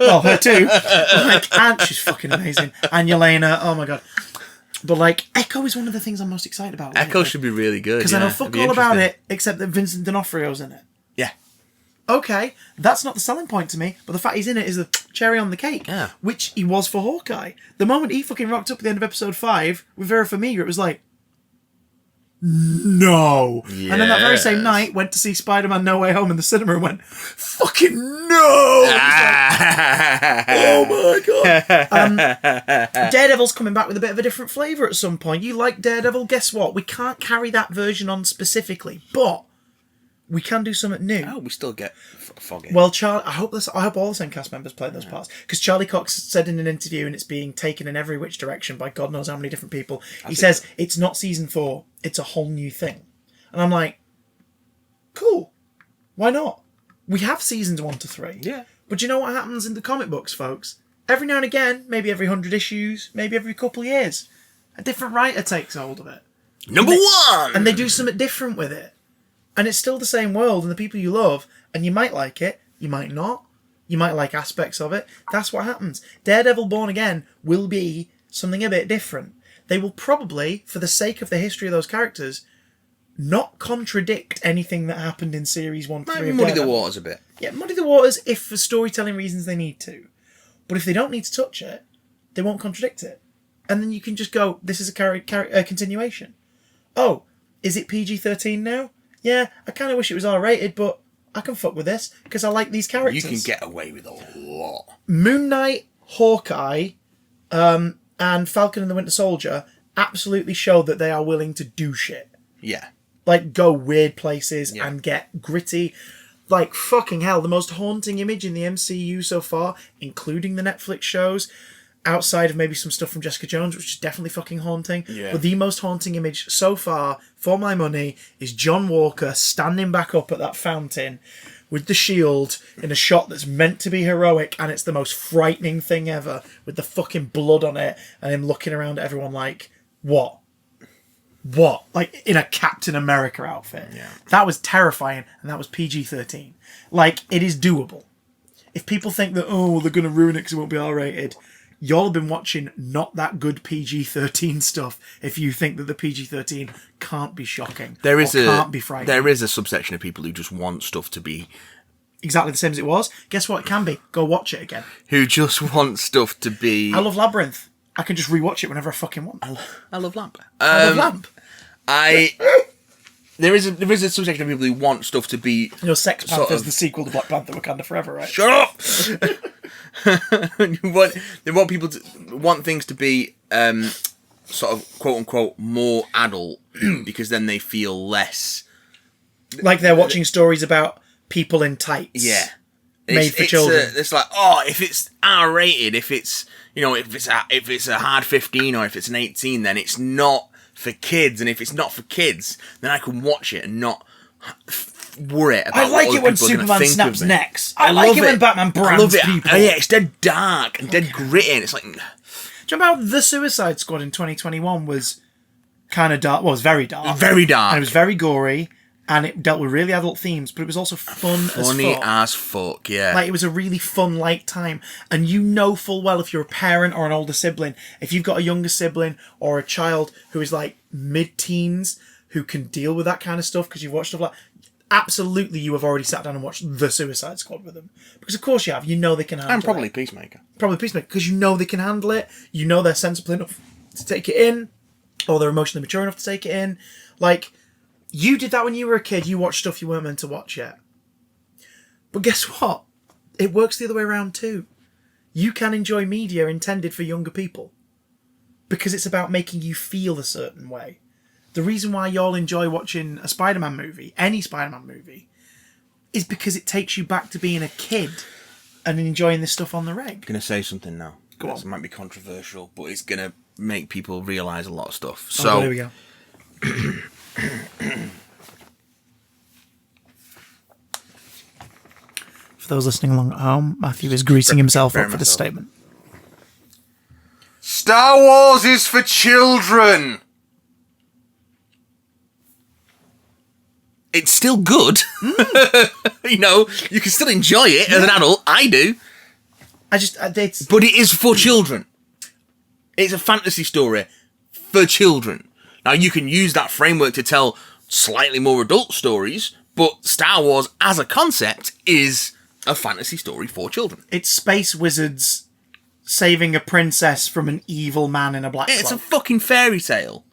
Well, her too. Like, and she's fucking amazing. And Yelena, oh my god. But, like, Echo is one of the things I'm most excited about. Echo should be really good. Because I know fuck all about it, except that Vincent D'Onofrio's in it. Yeah. Okay, that's not the selling point to me, but the fact he's in it is the cherry on the cake. Yeah. Which he was for Hawkeye. The moment he fucking rocked up at the end of episode 5 with Vera Farmiga, it was like, no. Yes. And then that very same night, went to see Spider-Man No Way Home in the cinema and went, fucking no! Oh my god. Daredevil's coming back with a bit of a different flavour at some point. You like Daredevil? Guess what? We can't carry that version on specifically, but we can do something new. Oh, we still get Foggy. Well, I hope all the same cast members play those parts. Because Charlie Cox said in an interview, and it's being taken in every which direction by God knows how many different people, he says, it's not season 4, it's a whole new thing. And I'm like, cool. Why not? We have seasons 1 to 3. Yeah. But you know what happens in the comic books, folks? Every now and again, maybe every 100 issues, maybe every couple of years, a different writer takes hold of it. Number 1! And they do something different with it. And it's still the same world and the people you love, and you might like it, you might not. You might like aspects of it. That's what happens. Daredevil Born Again will be something a bit different. They will probably, for the sake of the history of those characters, not contradict anything that happened in Series 1 to 3 Maybe of muddy the Daredevil. waters a bit. Yeah, muddy the waters if for storytelling reasons they need to. But if they don't need to touch it, they won't contradict it. And then you can just go, this is a continuation. Oh, is it PG-13 now? Yeah, I kind of wish it was R-rated, but I can fuck with this because I like these characters. You can get away with a lot. Moon Knight, Hawkeye, and Falcon and the Winter Soldier absolutely show that they are willing to do shit. Yeah. Like, go weird places and get gritty. Like, fucking hell, the most haunting image in the MCU so far, including the Netflix shows, outside of maybe some stuff from Jessica Jones, which is definitely fucking haunting. Yeah. But the most haunting image so far, for my money, is John Walker standing back up at that fountain with the shield in a shot that's meant to be heroic, and it's the most frightening thing ever, with the fucking blood on it, and him looking around at everyone like, what? What? Like, in a Captain America outfit. Yeah. That was terrifying, and that was PG-13. Like, it is doable. If people think that, oh, they're going to ruin it because it won't be R-rated, y'all have been watching not that good PG-13 stuff if you think that the PG-13 can't be shocking can't be frightening. There is a subsection of people who just want stuff to be... Exactly the same as it was. Guess what? It can be. Go watch it again. Who just want stuff to be... I love Labyrinth. I can just rewatch it whenever I fucking want. I love Lamp. I love Lamp. There is a subsection of people who want stuff to be... You know, Sex Panther's the sequel to Black Panther Wakanda Forever, right? Shut up! They want people to want things to be sort of quote unquote more adult because then they feel less like they're watching stories about people in tights. Yeah, made for children. It's like, oh, if it's R-rated, if it's if it's a hard 15 or if it's an 18, then it's not for kids. And if it's not for kids, then I can watch it and not worry about. I like what it when people are gonna Superman think snaps of me. necks. I like it when Batman brands people. Oh, yeah, it's dead dark and dead gritty. And it's like, do you remember how The Suicide Squad in 2021 was kind of dark? Well, it was very dark. Very dark. And it was very gory, and it dealt with really adult themes, but it was also funny as fuck, yeah. Like, it was a really fun, light time. And you know full well, if you're a parent or an older sibling, if you've got a younger sibling or a child who is like mid-teens who can deal with that kind of stuff because you've watched stuff like... absolutely you have already sat down and watched The Suicide Squad with them. Because of course you have. You know they can handle it. And probably Peacemaker. Probably Peacemaker. Because you know they can handle it. You know they're sensible enough to take it in. Or they're emotionally mature enough to take it in. Like, you did that when you were a kid. You watched stuff you weren't meant to watch yet. But guess what? It works the other way around too. You can enjoy media intended for younger people. Because it's about making you feel a certain way. The reason why y'all enjoy watching a Spider-Man movie, any Spider-Man movie, is because it takes you back to being a kid and enjoying this stuff on the reg. I'm going to say something now. Go on. It might be controversial, but it's going to make people realise a lot of stuff. Oh, So, there we go. For those listening along at home, Matthew is greasing himself up for this statement. Star Wars is for children. It's still good. You know, you can still enjoy it as an adult. I do. But it is for children. It's a fantasy story for children. Now, you can use that framework to tell slightly more adult stories, but Star Wars as a concept is a fantasy story for children. It's space wizards saving a princess from an evil man in a black cloak. It's a fucking fairy tale.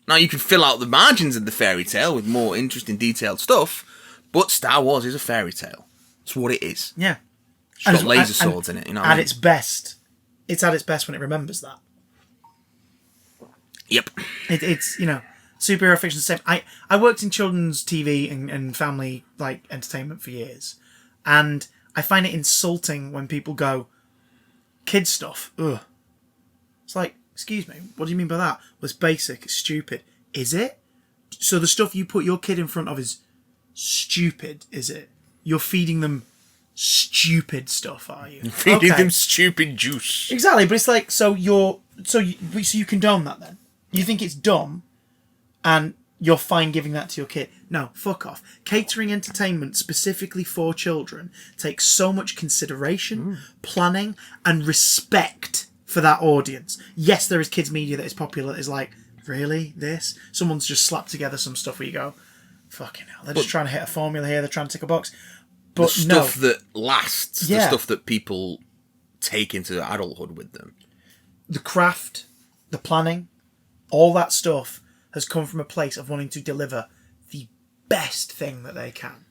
Now, you can fill out the margins of the fairy tale with more interesting, detailed stuff, but Star Wars is a fairy tale. It's what it is. Yeah. It's got laser swords in it, you know what I mean? At its best. It's at its best when it remembers that. Yep. It's, you know, superhero fiction is the same. I worked in children's TV and family, like, entertainment for years. And I find it insulting when people go, kids stuff, ugh. It's like, excuse me, what do you mean by that? Well, it's basic, it's stupid. Is it? So the stuff you put your kid in front of is stupid, is it? You're feeding them stupid stuff, are you? Feeding them stupid juice. Exactly, but it's like, so you condone that then? You think it's dumb, and you're fine giving that to your kid? No, fuck off. Catering entertainment specifically for children takes so much consideration, planning, and respect for that audience. Yes, there is kids media that is popular that is like, really? This? Someone's just slapped together some stuff where you go, fucking hell, they're just trying to hit a formula here, they're trying to tick a box. But the stuff that lasts, the stuff that people take into adulthood with them. The craft, the planning, all that stuff has come from a place of wanting to deliver the best thing that they can.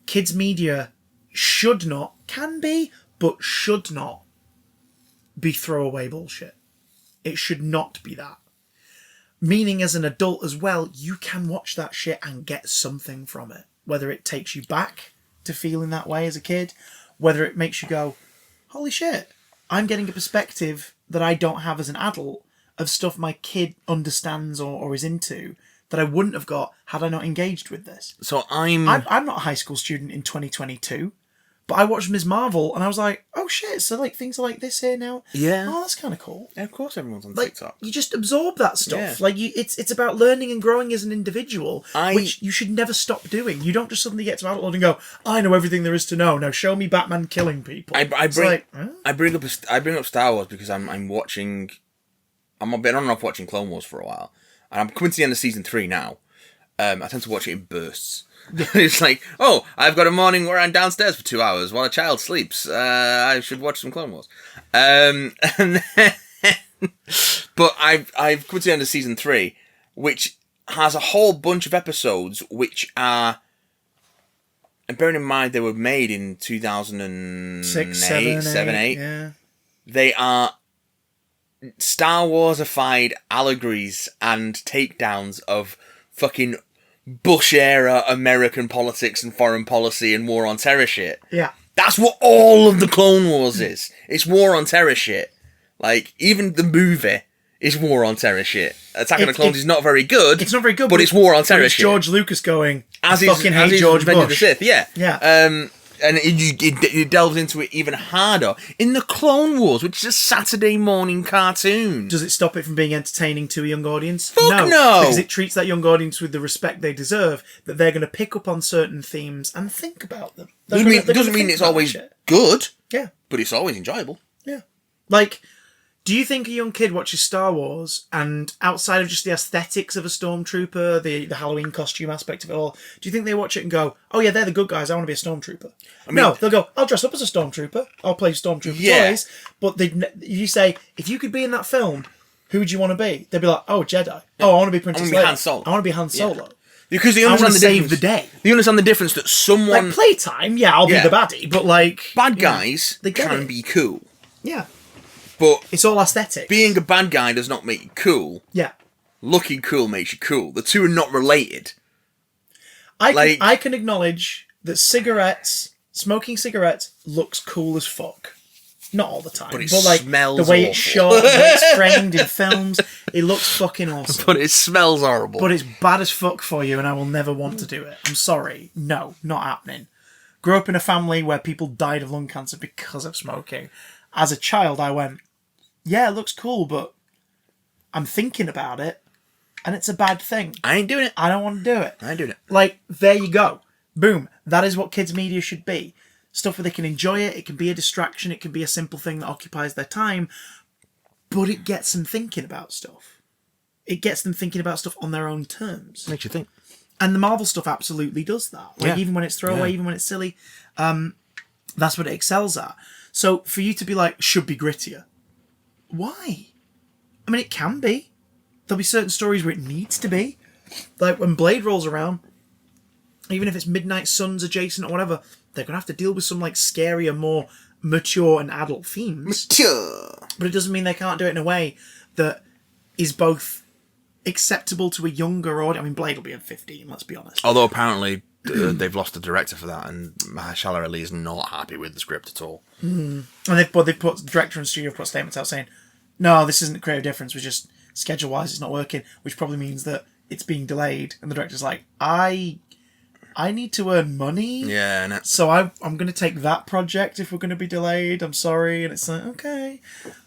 Kids media should not, can be, but should not be throwaway bullshit. It should not be that. Meaning as an adult as well, you can watch that shit and get something from it. Whether it takes you back to feeling that way as a kid, whether it makes you go, holy shit, I'm getting a perspective that I don't have as an adult of stuff my kid understands or is into that I wouldn't have got had I not engaged with this. So I'm not a high school student in 2022, but I watched Ms. Marvel and I was like, oh shit, so like things are like this here now? Yeah. Oh, that's kind of cool. Yeah, of course everyone's on Like, TikTok. you just absorb that stuff. Yeah. Like, it's about learning and growing as an individual, which you should never stop doing. You don't just suddenly get to adulthood and go, I know everything there is to know. Now show me Batman killing people. I bring up Star Wars because I'm a bit on and off watching Clone Wars for a while, and I'm coming to the end of season 3 now. I tend to watch it in bursts. It's like, oh, I've got a morning where I'm downstairs for 2 hours while a child sleeps. I should watch some Clone Wars. And then, but I've come to the end of season 3, which has a whole bunch of episodes which are, and bearing in mind they were made in 2006, 7, 8. Yeah. They are Star Wars-ified allegories and takedowns of fucking Bush-era American politics and foreign policy and war on terror shit. Yeah. That's what all of the Clone Wars is. It's war on terror shit. Like, even the movie is war on terror shit. Attack of the Clones is not very good. It's not very good, but it's war on terror it's shit. George Lucas going, as I fucking hate George Revenge of Bush. the Sith, yeah. Yeah. And it delves into it even harder in the Clone Wars, which is a Saturday morning cartoon. Does it stop it from being entertaining to a young audience? No. Because it treats that young audience with the respect they deserve, that they're going to pick up on certain themes and think about them. Doesn't mean it's always good. Yeah. But it's always enjoyable. Yeah. Like, Do you think a young kid watches Star Wars and outside of just the aesthetics of a stormtrooper, the Halloween costume aspect of it all, do you think they watch it and go, oh yeah, they're the good guys, I want to be a stormtrooper? No, they'll go, I'll dress up as a stormtrooper, I'll play stormtrooper toys. But you say, if you could be in that film, who would you want to be? They'd be like, oh, Jedi. Oh, I want to be Princess Leia. I want to be Han Solo. Yeah. Because they understand the save the day. They understand the difference that someone... Like playtime, I'll be the baddie, but like... Bad guys can be cool. Yeah. But it's all aesthetic. Being a bad guy does not make you cool. Yeah. Looking cool makes you cool. The two are not related. I can acknowledge that smoking cigarettes looks cool as fuck. Not all the time. But like the way it's shot, the way it's framed in films, it looks fucking awesome. But it smells horrible. But it's bad as fuck for you and I will never want to do it. I'm sorry. No, not happening. Grew up in a family where people died of lung cancer because of smoking. As a child, I went, yeah, it looks cool, but I'm thinking about it, and it's a bad thing. I ain't doing it. I don't want to do it. I ain't doing it. Like, there you go. Boom. That is what kids' media should be. Stuff where they can enjoy it, it can be a distraction, it can be a simple thing that occupies their time, but it gets them thinking about stuff. It gets them thinking about stuff on their own terms. Makes you think. And the Marvel stuff absolutely does that. Like, even when it's throwaway, even when it's silly, that's what it excels at. So for you to be like, should be grittier. Why? I mean, it can be. There'll be certain stories where it needs to be. Like when Blade rolls around, even if it's Midnight Suns adjacent or whatever, they're going to have to deal with some like scarier, more mature and adult themes. Mature! But it doesn't mean they can't do it in a way that is both acceptable to a younger audience. I mean, Blade will be at 15, let's be honest. Although apparently they've lost the director for that, and Mahershala Ali is not happy with the script at all. And they've put the director and studio have put statements out saying, no, this isn't a creative difference, we're just schedule-wise it's not working, which probably means that it's being delayed. And the director's like, I need to earn money. Yeah, so I'm going to take that project if we're going to be delayed. I'm sorry. And it's like, okay.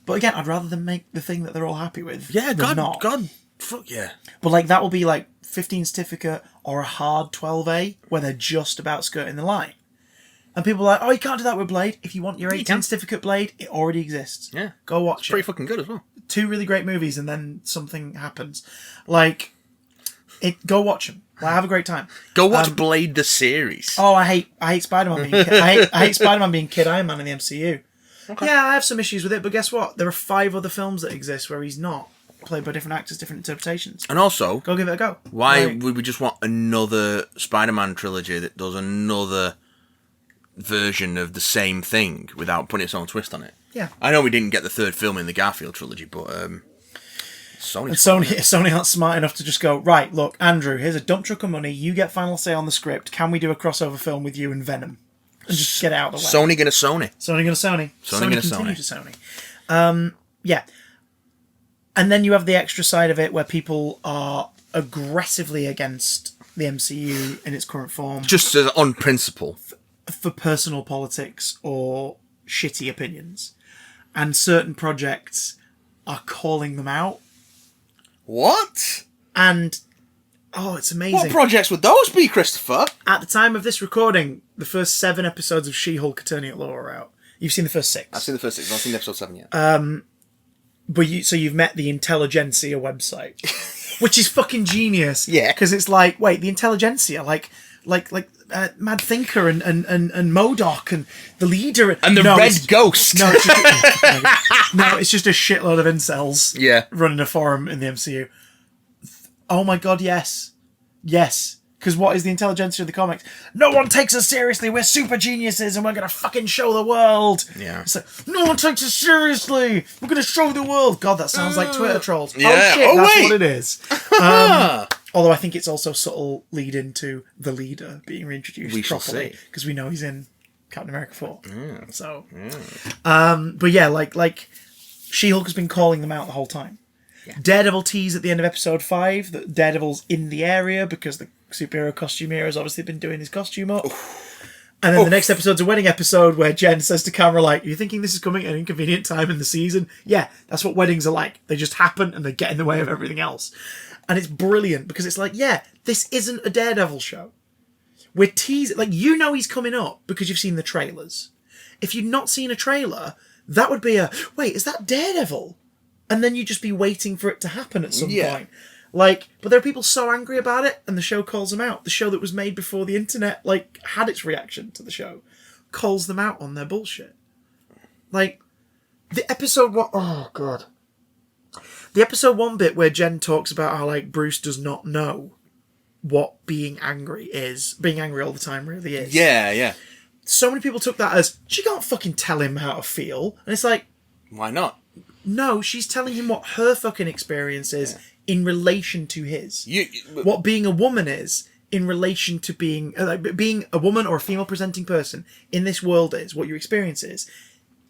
But again, I'd rather them make the thing that they're all happy with. Yeah, not. God, fuck yeah. But like that will be like 15 certificate or a hard 12A where they're just about skirting the line. And people are like, oh, you can't do that with Blade. If you want your 18 certificate Blade, it already exists. Yeah. Go watch it's pretty fucking good as well. 2 really great movies and then something happens. Like, go watch them. Like, have a great time. Go watch Blade the series. Oh, I hate Spider-Man being I hate Spider-Man being Kid Iron Man in the MCU. Okay. Yeah, I have some issues with it, but guess what? There are 5 other films that exist where he's not played by different actors, different interpretations. And also, go give it a go. Why would we just want another Spider-Man trilogy that does another version of the same thing without putting its own twist on it? Yeah. I know we didn't get the 3rd film in the Garfield trilogy, but Sony aren't smart enough to just go, right, look, Andrew, here's a dump truck of money, you get final say on the script, can we do a crossover film with you and Venom? And just get it out of the way. Sony gonna Sony. Sony gonna Sony. Sony gonna continue to Sony. Yeah. And then you have the extra side of it where people are aggressively against the MCU in its current form. Just as on principle. For personal politics or shitty opinions. And certain projects are calling them out. What? And, oh, it's amazing. What projects would those be, Christopher? At the time of this recording, the first 7 episodes of She-Hulk Attorney at Law are out. You've seen the first 6. I've seen the first 6. I've not seen episode 7 yet. But you've met the Intelligentsia website, which is fucking genius. Yeah. Because it's like, wait, the Intelligentsia, like Mad Thinker and MODOK and the leader and the Red Ghost. No, it's just a shitload of incels. Yeah. Running a forum in the MCU. Oh my god, yes. Because what is the Intelligentsia of the comics? No one takes us seriously. We're super geniuses and we're going to fucking show the world. Yeah. It's like, no one takes us seriously. We're going to show the world. God, that sounds like Twitter trolls. Yeah. Oh, shit, that's wait. what it is. Although I think it's also subtle lead into the leader being reintroduced properly. Because we know he's in Captain America 4. Yeah. So, but yeah, like She-Hulk has been calling them out the whole time. Yeah. Daredevil tease at the end of episode 5 that Daredevil's in the area because the superhero costumier has obviously been doing his costume up. And then the next episode's a wedding episode where Jen says to camera, like, are you thinking this is coming at an inconvenient time in the season? Yeah, that's what weddings are like. They just happen and they get in the way of everything else. And it's brilliant because it's like, yeah, this isn't a Daredevil show. We're teasing, like, you know he's coming up because you've seen the trailers. If you'd not seen a trailer, that would be wait, is that Daredevil? and then you just be waiting for it to happen at some Yeah. point. Like, but there are people so angry about it, and the show calls them out. The show that was made before the internet, like, had its reaction to the show, calls them out on their bullshit. Like, the episode one, oh god. The episode 1 bit where Jen talks about how, like, Bruce does not know what being angry all the time really is. Yeah. So many people took that as, she can't fucking tell him how to feel. And it's like, Why not? no, she's telling him what her fucking experience is in relation to his. What being a woman is in relation to being a woman or a female presenting person in this world is, what your experience is,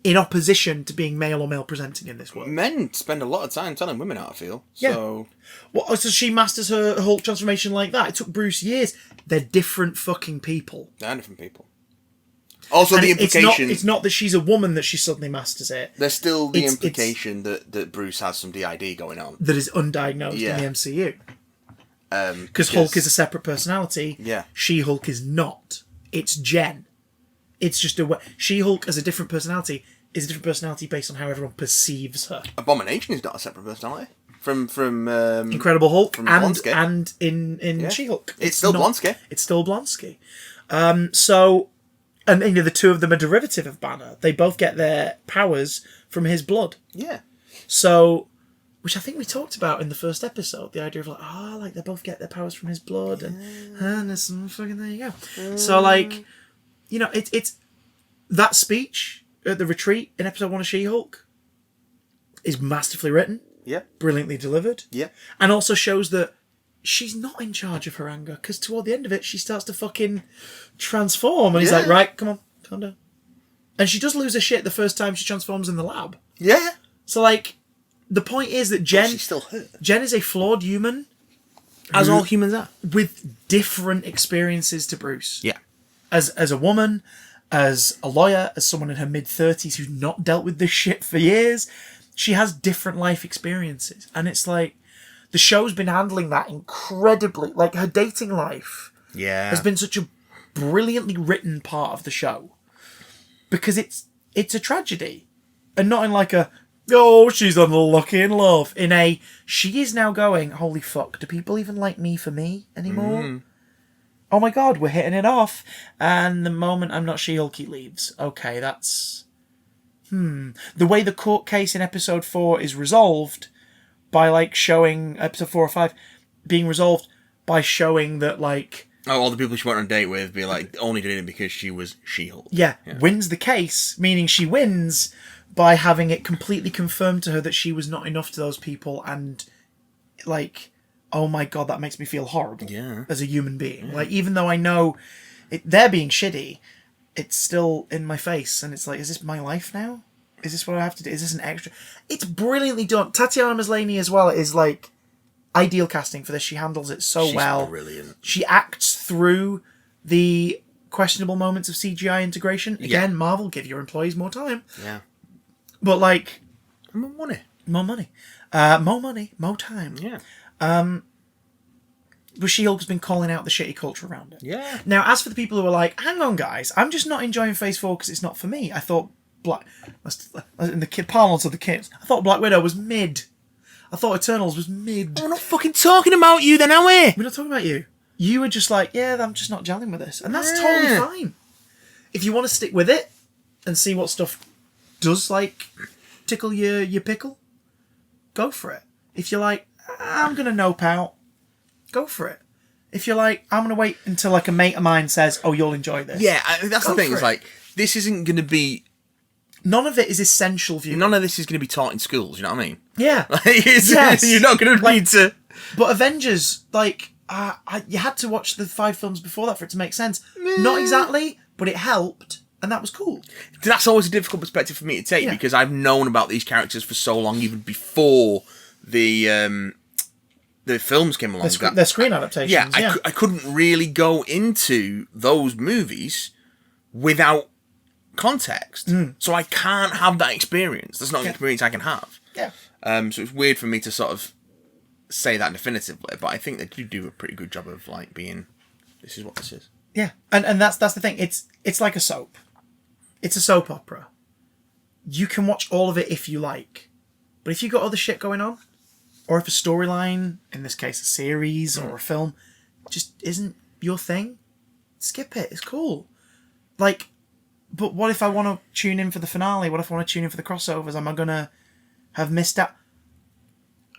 in opposition to being male or male presenting in this world. Men spend a lot of time telling women how to feel. Yeah. So So she masters her Hulk transformation like that. It took Bruce years. They're different fucking people. they're different people. Also, And the implication... It's not that she's a woman that she suddenly masters it. There's still the It's- implication that Bruce has some DID going on. That is undiagnosed Yeah. in the MCU. Because Because Hulk is a separate personality. Yeah. She-Hulk is not. It's Jen. It's just a... She-Hulk as a different personality is a different personality based on how everyone perceives her. Abomination is not a separate personality. From Incredible Hulk from and Blonsky. in She-Hulk. It's still not- Blonsky. It's still Blonsky. And the two of them are derivative of Banner. They both get their powers from his blood. Yeah. So, which I think we talked about in the first episode, the idea of like, they both get their powers from his blood, and there's some fucking, there you go. So, like, it's that speech at the retreat in episode 1 of She-Hulk is masterfully written, Yeah. brilliantly delivered, Yeah. and also shows that she's not in charge of her anger, because toward the end of it, she starts to fucking transform, and he's like, right, come on, calm down. And she does lose her shit the first time she transforms in the lab. Yeah. So, like, the point is that Jen... She's still hurt. Jen is a flawed human As all humans are. with different experiences to Bruce. Yeah. As a woman, as a lawyer, as someone in her mid-30s who's not dealt with this shit for years, she has different life experiences. And it's like, the show's been handling that incredibly. Like, her dating life has been such a brilliantly written part of the show. Because it's a tragedy. And not in like a, oh, she's unlucky in love. In a, she is now going, holy fuck, do people even like me for me anymore? Oh my god, we're hitting it off. And the moment I'm not She-Hulk, he leaves. Okay, that's... The way the court case in episode 4 is resolved by, like, showing... Episode 4 or 5 being resolved by showing that, like... Oh, all the people she went on a date with be like, only did it because she was She-Hulk. Yeah, wins the case, meaning she wins by having it completely confirmed to her that she was not enough to those people, and, like, oh my god, that makes me feel horrible as a human being. Like, even though I know they're being shitty, it's still in my face, and it's like, is this my life now? Is this what I have to do? Is this an extra? It's brilliantly done. Tatiana Maslany as well is, like, ideal casting for this. She handles it so She's well. brilliant. She acts through the questionable moments of CGI integration. Again, Marvel, give your employees more time. Yeah. But, like... More money. More money. More money, more time. Yeah. But She-Hulk has been calling out the shitty culture around it. Yeah. Now, as for the people who are like, hang on, guys, I'm just not enjoying Phase 4 because it's not for me. I thought in the parlance of the kids, I thought Black Widow was mid. I thought Eternals was mid. We're not fucking talking about you then, are we? We're not talking about you. You were just like, yeah, I'm just not gelling with this. And that's totally fine. If you want to stick with it and see what stuff does, like, tickle your pickle, go for it. If you're like, I'm going to nope out, go for it. If you're like, I'm going to wait until, like, a mate of mine says, oh, you'll enjoy this. Yeah, that's Go the thing. for It's it. like, this isn't going to be... None of it is essential viewing. None of this is going to be taught in schools, you know what I mean? Yeah. Yes. You're not going to need to... But Avengers, like, you had to watch the 5 films before that for it to make sense. Not exactly, but it helped, and that was cool. That's always a difficult perspective for me to take because I've known about these characters for so long, even before the films came along. Their screen adaptations. Yeah, I couldn't really go into those movies without context. So I can't have that experience. That's not an experience I can have. Yeah. So it's weird for me to sort of say that definitively, but I think they do a pretty good job of, like, being, this is what this is. Yeah. And that's the thing. It's like a soap. It's a soap opera. You can watch all of it if you like. But But if you got other shit going on, or if a storyline, in this case a series or a film, just isn't your thing, skip it. It's cool. Like, but what if I want to tune in for the finale? What if I want to tune in for the crossovers? Am I going to have missed out?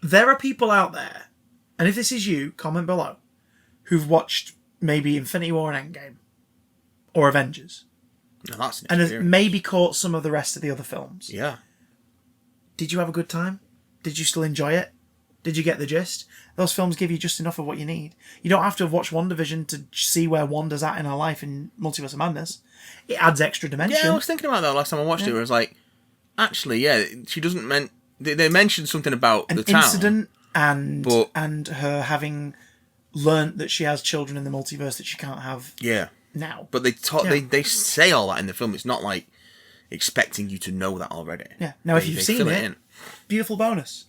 There are people out there, and if this is you, comment below, who've watched maybe Infinity War and Endgame, or Avengers, No, that's an and has experience. maybe caught some of the rest of the other films. Yeah. Did you have a good time? Did you still enjoy it? Did you get the gist? Those films give you just enough of what you need. You don't have to have watched WandaVision to see where Wanda's at in her life in Multiverse of Madness. It adds extra dimension. Yeah, I was thinking about that last time I watched it. Where I was like, actually, yeah, she doesn't they mentioned something about An the town. incident But- and her having learnt that she has children in the multiverse that she can't have Yeah. now. But they say all that in the film. It's not like expecting you to know that already. Yeah. Now, if you've They seen fill it, in. beautiful bonus.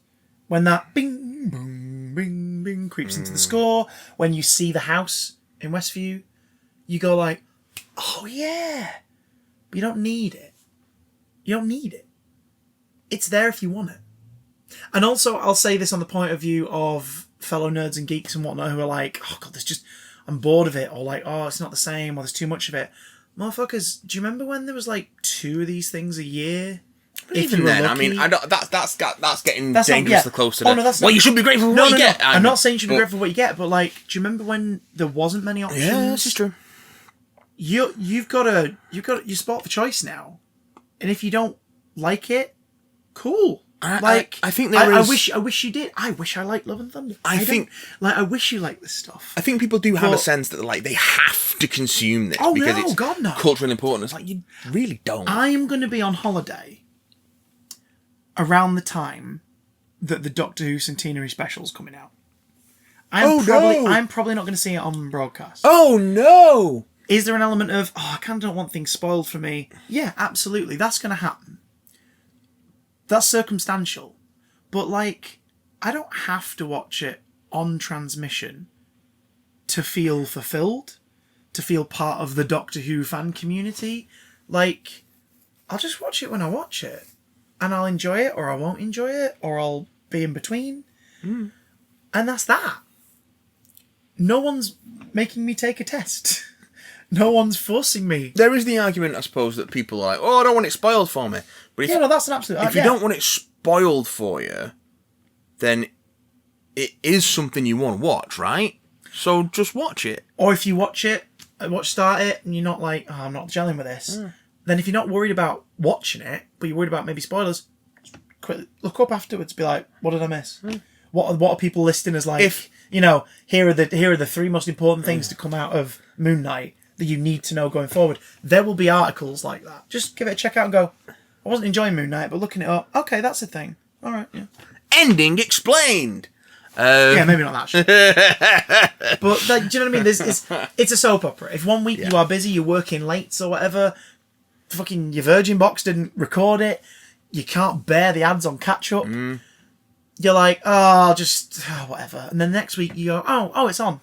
When that bing, boom, bing, bing creeps into the score, when you see the house in Westview, you go like, oh yeah. But you don't need it. You don't need it. It's there if you want it. And also, I'll say this on the point of view of fellow nerds and geeks and whatnot who are like, oh god, I'm bored of it, or like, oh, it's not the same, or there's too much of it. Motherfuckers, do you remember when there was like 2 of these things a year? Even then, I mean, I don't, that's getting dangerously close to that. No, that's well, not, you should be grateful for what you get. No. I'm not saying you should be grateful for what you get, but like, do you remember when there wasn't many options? Yeah, this is true. You've got you spot for choice now, and if you don't like it, cool. I think there is. I wish you did. I wish I liked Love and Thunder. I think I wish you liked this stuff. I think people do have a But- sense that like they have to consume this Oh, because no, it's God, no. culturally important. It's like you really don't. I am going to be on holiday around the time that the Doctor Who Centenary special is coming out. I'm probably not going to see it on broadcast. Oh no! Is there an element of, I kind of don't want things spoiled for me? Yeah, absolutely. That's going to happen. That's circumstantial. But, like, I don't have to watch it on transmission to feel fulfilled, to feel part of the Doctor Who fan community. Like, I'll just watch it when I watch it. And I'll enjoy it, or I won't enjoy it, or I'll be in between. And that's that. No one's making me take a test. No one's forcing me. There is the argument, I suppose, that people are like, "Oh, I don't want it spoiled for me." But if, That's an absolute. if you don't want it spoiled for you, then it is something you want to watch, right? So just watch it. Or if you start it, and you're not like, oh, I'm not gelling with this. Then if you're not worried about watching it, but you're worried about maybe spoilers, quick look up afterwards. Be like, what did I miss? What are people listing as like? Here are the 3 most important things to come out of Moon Knight that you need to know going forward. There will be articles like that. Just give it a check out and go, I wasn't enjoying Moon Knight, but looking it up, okay, that's a thing. All right, yeah. Ending explained. Yeah, maybe not that shit. But like, do you know what I mean? It's a soap opera. If 1 week you are busy, you're working late or whatever, fucking your Virgin box didn't record it, you can't bear the ads on catch up. You're like, whatever. And then next week you go, oh, it's on.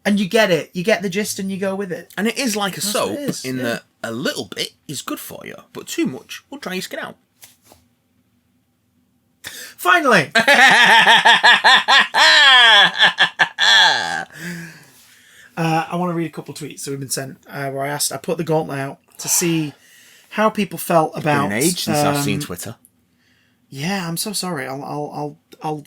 And you get it. You get the gist and you go with it. And it is like a soap what it is, in yeah. that a little bit is good for you, but too much will dry your skin out. Finally! I want to read a couple of tweets that have been sent where I put the gauntlet out to see how people felt about. Been an age since I've seen Twitter. Yeah, I'm so sorry. I'll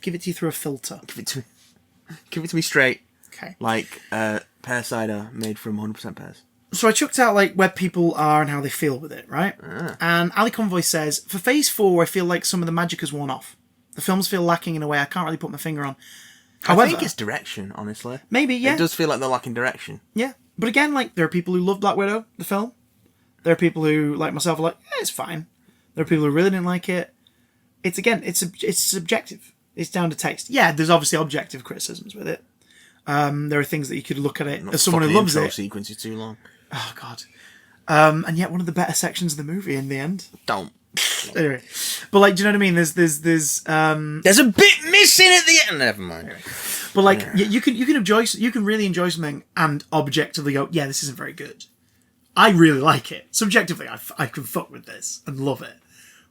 give it to you through a filter. Give it to me straight. Okay. Like pear cider made from 100% pears. So I chucked out like where people are and how they feel with it, right? And Ali Convoy says, for Phase 4, I feel like some of the magic has worn off. The films feel lacking in a way I can't really put my finger on. However, I think it's direction, honestly. maybe, yeah. It does feel like they're lacking direction. Yeah. But again, like, there are people who love Black Widow, the film. There are people who, like myself, are like, it's fine. There are people who really didn't like it. It's subjective. It's down to taste. Yeah, there's obviously objective criticisms with it. There are things that you could look at it as someone who loves the intro it. sequence is too long. Oh, God. And yet one of the better sections of the movie in the end. Don't. Anyway. But, like, do you know what I mean? There's There's a bit missing at the end. Never mind. But like, you can really enjoy something and objectively go, yeah, this isn't very good. I really like it. Subjectively, I can fuck with this and love it.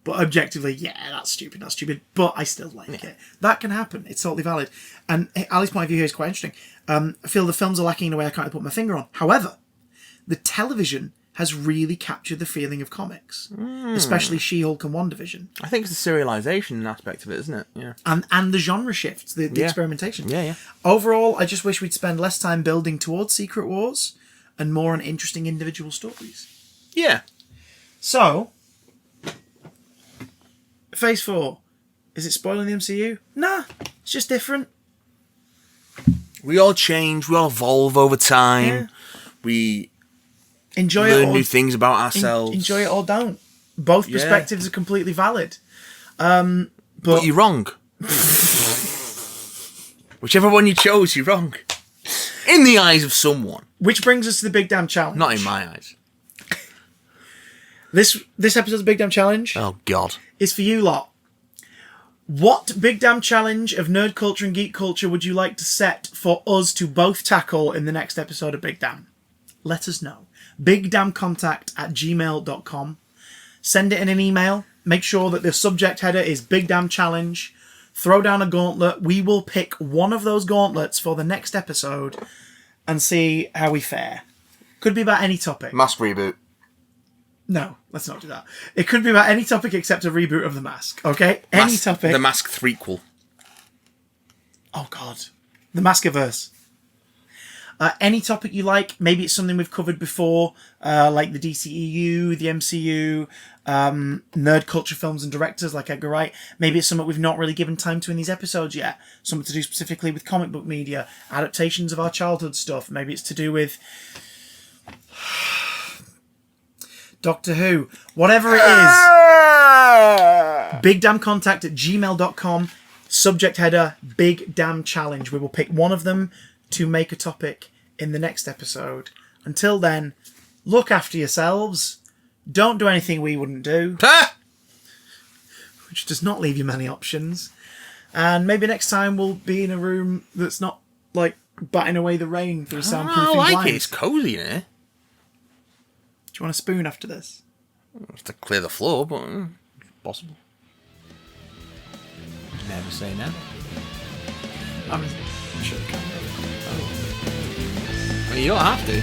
But objectively, yeah, that's stupid. But I still like it. That can happen. It's totally valid. And Ali's point of view here is quite interesting. I feel the films are lacking in a way I can't put my finger on. However, the television has really captured the feeling of comics, especially She-Hulk and WandaVision. I think it's the serialization aspect of it, isn't it? Yeah. And the genre shifts, the experimentation. Yeah. Overall, I just wish we'd spend less time building towards Secret Wars and more on interesting individual stories. Yeah. So, Phase 4. Is it spoiling the MCU? Nah, it's just different. We all change, we all evolve over time. Yeah. We Enjoy learn it or new things about ourselves. enjoy it or don't. Both perspectives are completely valid. But you're wrong. Whichever one you chose, you're wrong. In the eyes of someone. Which brings us to the Big Damn Challenge. Not in my eyes. This episode's Big Damn Challenge Oh, God. is for you lot. What Big Damn Challenge of nerd culture and geek culture would you like to set for us to both tackle in the next episode of Big Damn? Let us know. bigdamncontact@gmail.com. Send it in an email. Make sure that the subject header is Big Damn Challenge. Throw down a gauntlet. We will pick one of those gauntlets for the next episode and see how we fare. Could be about any topic. Mask reboot. No, let's not do that. It could be about any topic except a reboot of The Mask, okay? Any topic. The Mask threequel. Oh, God. The Maskiverse. Any topic you like. Maybe it's something we've covered before, like the DCEU, the MCU, nerd culture films and directors like Edgar Wright. Maybe it's something we've not really given time to in these episodes yet. Something to do specifically with comic book media, adaptations of our childhood stuff. Maybe it's to do with Doctor Who. Whatever it is. bigdamncontact@gmail.com. Subject header, Big Damn Challenge. We will pick one of them to make a topic in the next episode. Until then, look after yourselves. Don't do anything we wouldn't do. Which does not leave you many options. And maybe next time we'll be in a room that's not, like, batting away the rain through soundproofing I like blinds. it. It's cozy in here. Do you want a spoon after this? Have to clear the floor, but it's possible. Never say never. I'm sure I can. Well, you don't have to.